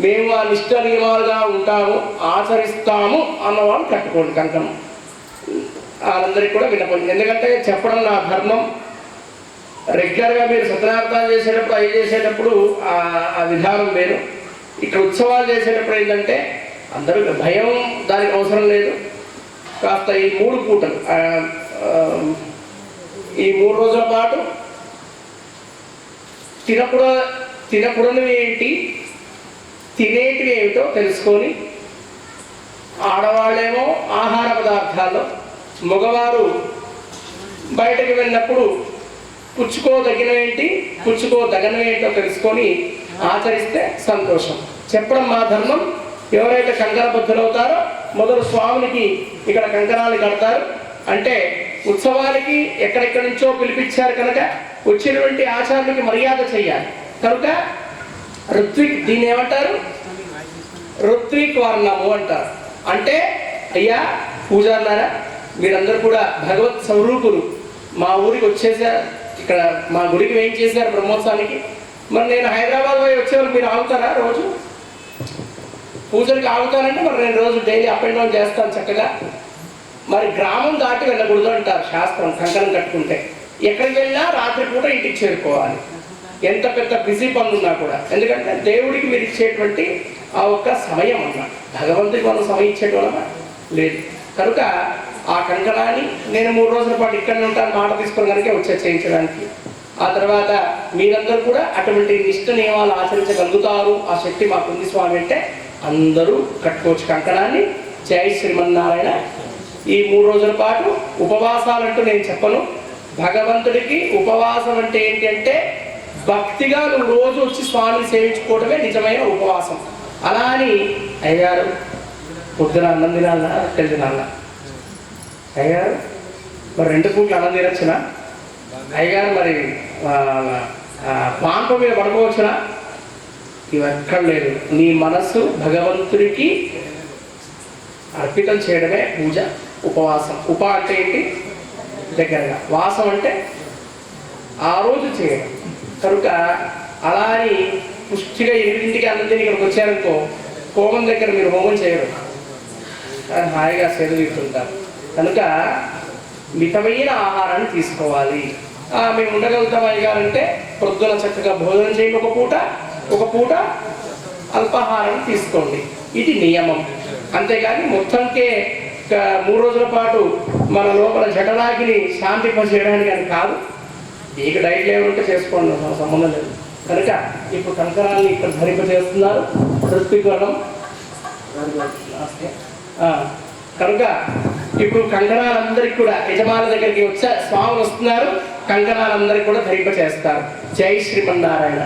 మేము ఆ నిష్ట నియమాలుగా ఉంటాము, ఆచరిస్తాము అన్నవాళ్ళు కట్టుకోండి కంకణం. వాళ్ళందరికీ కూడా విన్నపం. ఎందుకంటే చెప్పడం నా ధర్మం. రెగ్యులర్గా మీరు సత్యనారాయణ చేసేటప్పుడు అవి చేసేటప్పుడు ఆ విధానం వేరు. ఇక్కడ ఉత్సవాలు చేసేటప్పుడు ఏంటంటే అందరూ భయం దానికి అవసరం లేదు. కాస్త ఈ 3 పూటలు ఈ 3 రోజుల పాటు తినకూడనివి ఏంటి, తినేటివి ఏమిటో తెలుసుకొని, ఆడవాళ్ళేమో ఆహార పదార్థాల్లో, మగవారు బయటకు వెళ్ళినప్పుడు పుచ్చుకోదగినవేంటి పుచ్చుకోదగినవేంటో తెలుసుకొని ఆచరిస్తే సంతోషం. చెప్పడం మా ధర్మం. ఎవరైతే కంకణబద్ధులవుతారో మొదలు స్వామునికి ఇక్కడ కంకణాలు కడతారు. అంటే ఉత్సవానికి ఎక్కడెక్కడి నుంచో పిలిపించారు కనుక వచ్చినటువంటి ఆచార్యులకి మర్యాద చేయాలి. కనుక ఋత్విక్, దీన్ని ఏమంటారు? ఋత్విక్ వర్ణము అంటారు. అంటే అయ్యా పూజారులారా, మీరందరూ కూడా భగవత్ స్వరూపులు. మా ఊరికి వచ్చేసారు, ఇక్కడ మా గుడికి ఏం చేశారు బ్రహ్మోత్సవానికి. మరి నేను హైదరాబాద్ పోయి వచ్చేవాళ్ళు మీరు ఆగుతారా? రోజు పూజలకు ఆగుతానంటే మరి నేను రోజు డైలీ అప్ అండ్ డౌన్ చేస్తాను చక్కగా. మరి గ్రామం దాటి వెళ్ళకూడదు అంటారు శాస్త్రం. కంకణం కట్టుకుంటే ఎక్కడికి వెళ్ళినా రాత్రిపూట ఇంటికి చేరుకోవాలి, ఎంత పెద్ద బిజీ పనులున్నా కూడా. ఎందుకంటే దేవుడికి మీరు ఇచ్చేటువంటి ఆ ఒక్క సమయం అన్నమాట. భగవంతుడికి మనం సమయం ఇచ్చేటోళ్ళమా? లేదు. కనుక ఆ కంకణాన్ని నేను 3 రోజుల పాటు ఇక్కడనే ఉంటాను, మాట తీసుకుని కనుక వచ్చే చేయించడానికి. ఆ తర్వాత మీరందరూ కూడా అటువంటి నిష్ట నియమాలు ఆచరించగలుగుతారు, ఆ శక్తి మాకుంది స్వామి అంటే అందరూ కట్టుకోవచ్చు కంకణాన్ని. జై శ్రీమన్నారాయణ. ఈ 3 రోజుల పాటు ఉపవాసాలంటూ నేను చెప్పను. భగవంతుడికి ఉపవాసం అంటే ఏంటి అంటే భక్తిగా నువ్వు రోజు వచ్చి స్వామిని సేవించుకోవడమే నిజమైన ఉపవాసం. అలా అని అయ్యారు పొద్దున అన్నం తినాలా, రొట్టెలు తినాలా? అయ్యారు మరి 2 పూట్లు అన్నం తినొచ్చునా? అయ్యారు మరి పాంప మీద పడుకోవచ్చునా? ఇవెక్కడ లేదు. నీ మనస్సు భగవంతుడికి అర్పితం చేయడమే పూజ, ఉపవాసం. ఉప అంటే ఏంటి? దగ్గరగా. వాసం అంటే ఆ రోజు చేయడం. కనుక అలా అని పుష్టిగా 8ంటికి అన్నం తిని ఇక్కడికి వచ్చారనుకో, హోమం దగ్గర మీరు హోమం చేయరు, హాయిగా సేద తీరుతుంటారు. కనుక మితమైన ఆహారాన్ని తీసుకోవాలి. మేము ఉండగలుగుతాం అయ్యారంటే పొద్దున చక్కగా భోజనం చేయండి, ఒక పూట అల్పాహారం తీసుకోండి. ఇది నియమం. అంతేగాని మొత్తంకే 3 రోజుల పాటు మన లోపల జఠరాగిని శాంతింపజేయడానికి అని కాదు. మీకు డైట్ లేవుంటే చేసుకోండి, సంబంధం లేదు. కనుక ఇప్పుడు కంకణాన్ని ఇక్కడ ధరింపజేస్తున్నారు ఋత్వికవర్ణం. కనుక ఇప్పుడు కంకణాలందరికీ కూడా యజమానుల దగ్గరికి వచ్చే స్వాములు వస్తున్నారు, కంకణాలందరికీ కూడా ధరింపజేస్తారు. జై శ్రీమన్నారాయణ.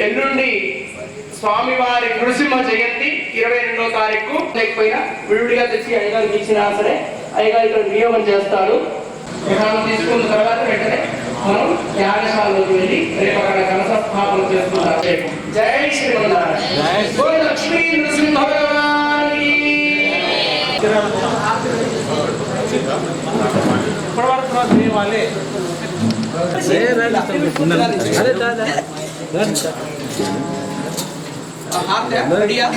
ఎల్లుండి స్వామివారి నృసింహ జయంతి 22వ తారీఖు. లేకపోయినా విడిగా తెచ్చి అయ్యగారికి ఇచ్చినా సరే అయ్యగారు ఇక్కడ వినియోగం చేస్తాడు. విధానం తీసుకున్న తర్వాత వెంటనే మనం యాగశాలలోకి వెళ్ళి రేపు అక్కడ కలశ స్థాపన చేస్తున్నారు. జై శ్రీమన్నారాయణ. లక్ష్మీ నృసింహ భగవానికి. अरे दादा हाथ है बढ़िया।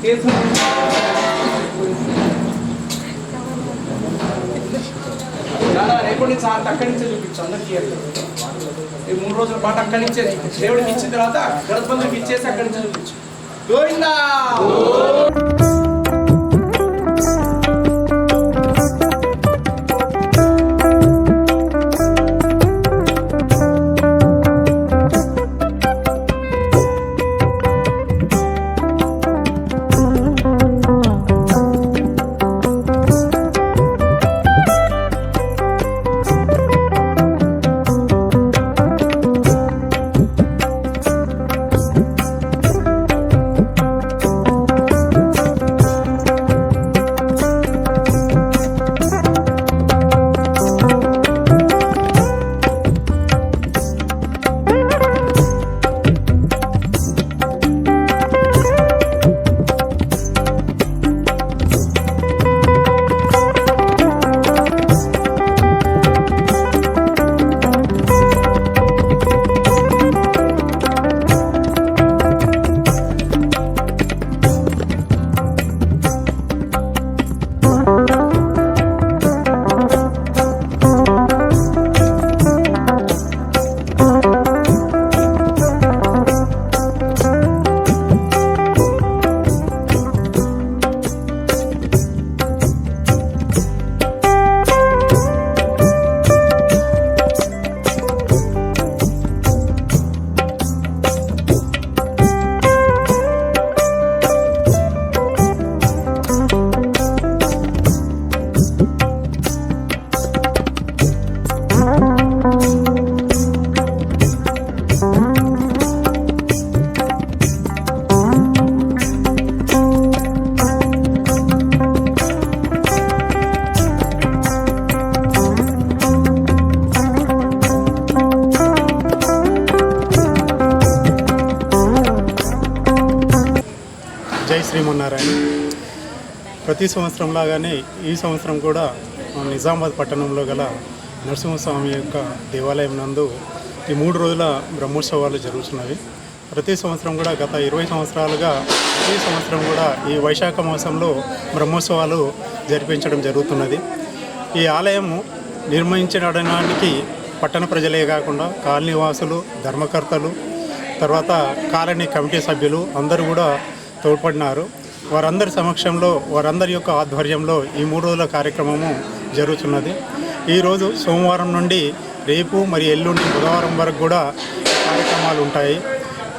రేపటి నుంచి అక్కడి నుంచే చూపించు అందరికీ. ఈ 3 రోజుల పాటు అక్కడి నుంచే దేవుడికి ఇచ్చిన తర్వాత గణపతులకు ఇచ్చేసి అక్కడి నుంచి చూపించు. గోవిందా. జై శ్రీమన్నారాయణ. ప్రతి సంవత్సరం లాగానే ఈ సంవత్సరం కూడా నిజామాబాద్ పట్టణంలో గల నరసింహస్వామి యొక్క దేవాలయం నందు ఈ 3 రోజుల బ్రహ్మోత్సవాలు జరుగుతున్నవి. ప్రతి సంవత్సరం కూడా గత 20 సంవత్సరాలుగా ప్రతి సంవత్సరం కూడా ఈ వైశాఖ మాసంలో బ్రహ్మోత్సవాలు జరిపించడం జరుగుతున్నది. ఈ ఆలయము నిర్మించడానికి పట్టణ ప్రజలే కాకుండా కాలనీ వాసులు, ధర్మకర్తలు, తర్వాత కాలనీ కమిటీ సభ్యులు అందరూ కూడా తోడ్పడినారు. వారందరి సమక్షంలో, వారందరి యొక్క ఆధ్వర్యంలో ఈ 3 రోజుల కార్యక్రమము జరుగుతున్నది. ఈరోజు సోమవారం నుండి రేపు మరి ఎల్లుండి బుధవారం వరకు కూడా కార్యక్రమాలు ఉంటాయి.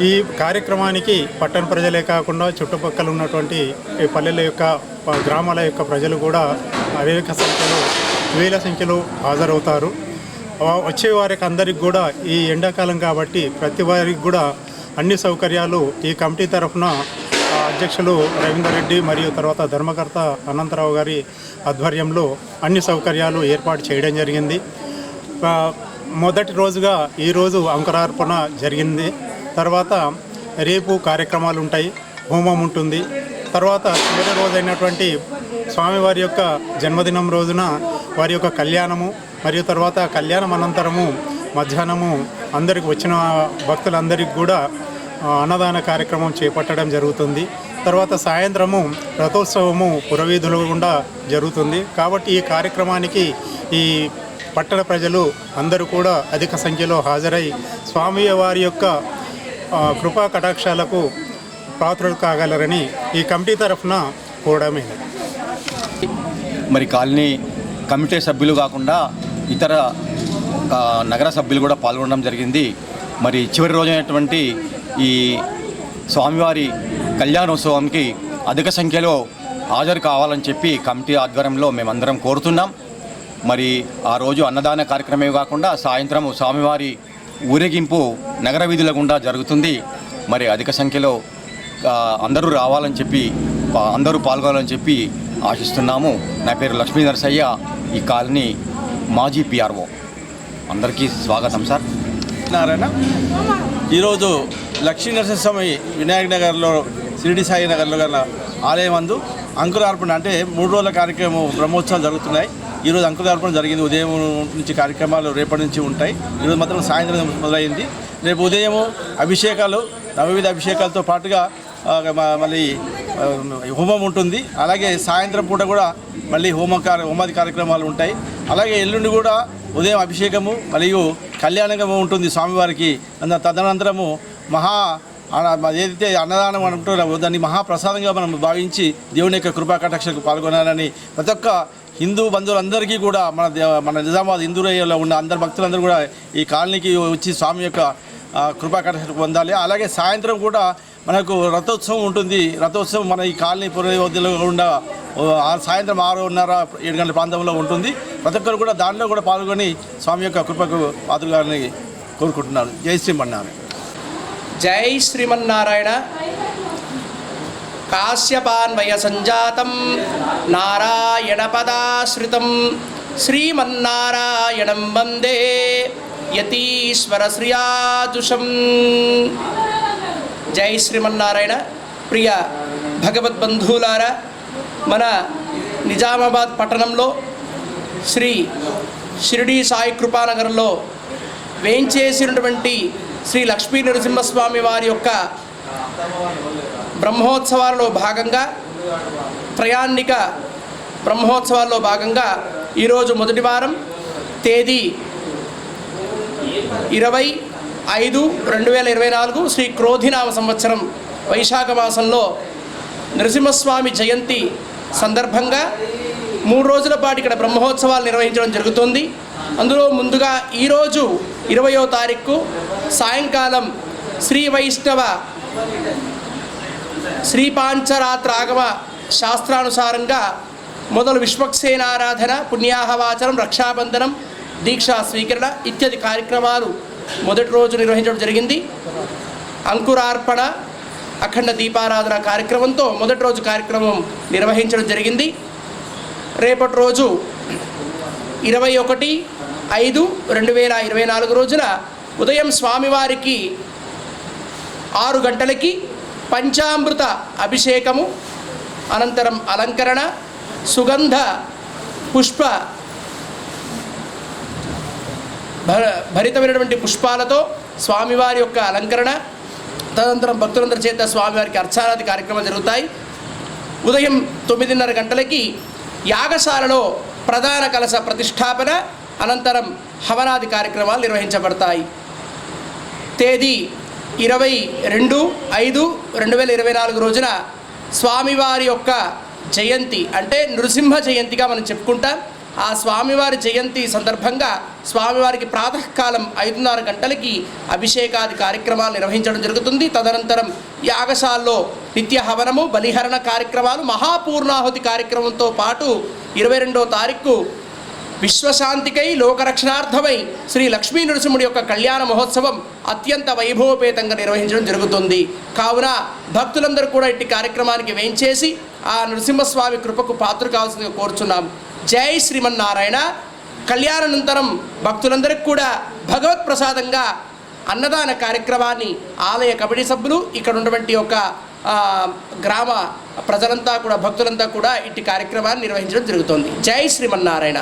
ఈ కార్యక్రమానికి పట్టణ ప్రజలే కాకుండా చుట్టుపక్కల ఉన్నటువంటి ఈ పల్లెల యొక్క గ్రామాల యొక్క ప్రజలు కూడా అనేక సంఖ్యలో, వేల సంఖ్యలో హాజరవుతారు. వచ్చే వారికి అందరికి కూడా ఈ ఎండాకాలం కాబట్టి ప్రతి వారికి కూడా అన్ని సౌకర్యాలు ఈ కమిటీ తరఫున అధ్యక్షులు రవీందర్ రెడ్డి మరియు తర్వాత ధర్మకర్త అనంతరావు గారి ఆధ్వర్యంలో అన్ని సౌకర్యాలు ఏర్పాటు చేయడం జరిగింది. మొదటి రోజుగా ఈరోజు అంకురార్పణ జరిగింది. తర్వాత రేపు కార్యక్రమాలు ఉంటాయి, హోమం ఉంటుంది. తర్వాత చివరి రోజైనటువంటి స్వామివారి యొక్క జన్మదినం రోజున వారి యొక్క కళ్యాణము మరియు తర్వాత కళ్యాణం అనంతరము మధ్యాహ్నము అందరికి వచ్చిన భక్తులందరికీ కూడా అన్నదాన కార్యక్రమం చేపట్టడం జరుగుతుంది. తర్వాత సాయంత్రము రథోత్సవము పురవీధుల గుండా జరుగుతుంది. కాబట్టి ఈ కార్యక్రమానికి ఈ పట్టణ ప్రజలు అందరూ కూడా అధిక సంఖ్యలో హాజరై స్వామి వారి యొక్క కృపా కటాక్షాలకు పాత్రలు కాగలరని ఈ కమిటీ తరఫున కోరడమే. మరి కాలనీ కమిటీ సభ్యులు కాకుండా ఇతర నగర సభ్యులు కూడా పాల్గొనడం జరిగింది. మరి చివరి రోజైనటువంటి ఈ స్వామివారి కళ్యాణోత్సవంకి అధిక సంఖ్యలో హాజరు కావాలని చెప్పి కమిటీ ఆధ్వర్యంలో మేమందరం కోరుతున్నాం. మరి ఆ రోజు అన్నదాన కార్యక్రమమే కాకుండా సాయంత్రం స్వామివారి ఊరేగింపు నగర వీధుల గుండా జరుగుతుంది. మరి అధిక సంఖ్యలో అందరూ రావాలని చెప్పి, అందరూ పాల్గొనాలని చెప్పి ఆశిస్తున్నాము. నా పేరు లక్ష్మీ నరసయ్య, ఈ కాలనీ మాజీ పిఆర్ఓ. అందరికీ స్వాగతం సార్. నారాయణ. ఈరోజు లక్ష్మీ నరసింహస్వామి వినాయక నగర్లో, షిరిడి సాయి నగర్లో గల ఆలయం అందు అంకురార్పణ అంటే 3 రోజుల కార్యక్రమం బ్రహ్మోత్సవాలు జరుగుతున్నాయి. ఈరోజు అంకురార్పణ జరిగింది. ఉదయం నుంచి కార్యక్రమాలు రేపటి నుంచి ఉంటాయి. ఈరోజు మాత్రం సాయంత్రం మొదలైంది. రేపు ఉదయం అభిషేకాలు, నవవిధ అభిషేకాలతో పాటుగా మళ్ళీ హోమం ఉంటుంది. అలాగే సాయంత్రం పూట కూడా మళ్ళీ హోమాది కార్యక్రమాలు ఉంటాయి. అలాగే ఎల్లుండి కూడా ఉదయం అభిషేకము మరియు కళ్యాణము ఉంటుంది స్వామివారికి. తదనంతరము ఏదైతే అన్నదానం అంటారో దాన్ని మహాప్రసాదంగా మనం భావించి దేవుని యొక్క కృపా కటాక్షకు పాల్గొనాలని ప్రతి ఒక్క హిందూ బంధువులందరికీ కూడా మన నిజామాబాద్ హిందూ ఏరియాలో ఉన్న అందరు భక్తులందరూ కూడా ఈ కాలనీకి వచ్చి స్వామి యొక్క కృపా కటాక్షకు పొందాలి. అలాగే సాయంత్రం కూడా మనకు రథోత్సవం ఉంటుంది. రథోత్సవం మన ఈ కాలనీ పురోగతిలో కూడా సాయంత్రం 6:30, 7 గంటల ప్రాంతంలో ఉంటుంది. ప్రతి ఒక్కరు కూడా దానిలో కూడా పాల్గొని స్వామి యొక్క కృపకు పాత్రలని కోరుకుంటున్నారు. జై శ్రీమన్నారాయణ. జై శ్రీమన్నారాయణ. కాశ్యపాన్వయ సంజాతం నారాయణ పదాశ్రితం శ్రీమన్నారాయణం వందే యతీశ్వర శ్రియాజుషం. జై శ్రీమన్నారాయణ. ప్రియ భగవద్బంధువులారా, మన నిజామాబాద్ పట్టణంలో శ్రీ షిరిడీ సాయి కృపానగర్లో వేంచేసినటువంటి శ్రీ లక్ష్మీ నరసింహస్వామి వారి యొక్క బ్రహ్మోత్సవాలలో భాగంగా, త్రయాన్నిక బ్రహ్మోత్సవాల్లో భాగంగా ఈరోజు మొదటి వారం తేదీ 20/5/2024 శ్రీ క్రోధినామ సంవత్సరం వైశాఖ మాసంలో నరసింహస్వామి జయంతి సందర్భంగా 3 రోజుల పాటు ఇక్కడ బ్రహ్మోత్సవాలు నిర్వహించడం జరుగుతుంది. అందులో ముందుగా ఈరోజు 20వ తారీఖు సాయంకాలం శ్రీ వైష్ణవ శ్రీపాంచరాత్రాగమ శాస్త్రానుసారంగా మొదలు విశ్వక్సేనారాధన, పుణ్యాహవాచనం, రక్షాబంధనం, దీక్షా స్వీకరణ ఇత్యాది కార్యక్రమాలు మొదటి రోజు నిర్వహించడం జరిగింది. అంకురార్పణ, అఖండ దీపారాధన కార్యక్రమంతో మొదటి రోజు కార్యక్రమం నిర్వహించడం జరిగింది. రేపటి రోజు 21/5/2024 రోజున ఉదయం స్వామివారికి 6 గంటలకి పంచామృత అభిషేకము, అనంతరం అలంకరణ, సుగంధ పుష్ప భరితమైనటువంటి పుష్పాలతో స్వామివారి యొక్క అలంకరణ, తదనంతరం భక్తులందరి చేత స్వామివారికి అర్చనాది కార్యక్రమాలు జరుగుతాయి. ఉదయం 9:30 గంటలకి యాగశాలలో ప్రధాన కలశ ప్రతిష్టాపన, అనంతరం హవనాది కార్యక్రమాలు నిర్వహించబడతాయి. తేదీ 22/5/2024 రోజున స్వామివారి యొక్క జయంతి అంటే నృసింహ జయంతిగా మనం చెప్పుకుంటాం. ఆ స్వామివారి జయంతి సందర్భంగా స్వామివారికి ప్రాతకాలం 5:30 గంటలకి అభిషేకాది కార్యక్రమాలు నిర్వహించడం జరుగుతుంది. తదనంతరం యాగశాలలో నిత్య హవనము, బలిహరణ కార్యక్రమాలు, మహాపూర్ణాహుతి కార్యక్రమంతో పాటు 22వ తారీఖు విశ్వశాంతికై లోకరక్షణార్థమై శ్రీ లక్ష్మీ నరసింహుడి యొక్క కళ్యాణ మహోత్సవం అత్యంత వైభవపేతంగా నిర్వహించడం జరుగుతుంది. కావున భక్తులందరూ కూడా ఇట్టి కార్యక్రమానికి వేంచేసి ఆ నరసింహస్వామి కృపకు పాత్ర కావాల్సిందిగా కోరుచున్నాం. జై శ్రీమన్నారాయణ. కళ్యాణానంతరం భక్తులందరికీ కూడా భగవత్ ప్రసాదంగా అన్నదాన కార్యక్రమాన్ని ఆలయ కమిటీ సభ్యులు, ఇక్కడ ఉన్నటువంటి యొక్క గ్రామ ప్రజలంతా కూడా, భక్తులంతా కూడా ఇట్టి కార్యక్రమాన్ని నిర్వహించడం జరుగుతుంది. జై శ్రీమన్నారాయణ.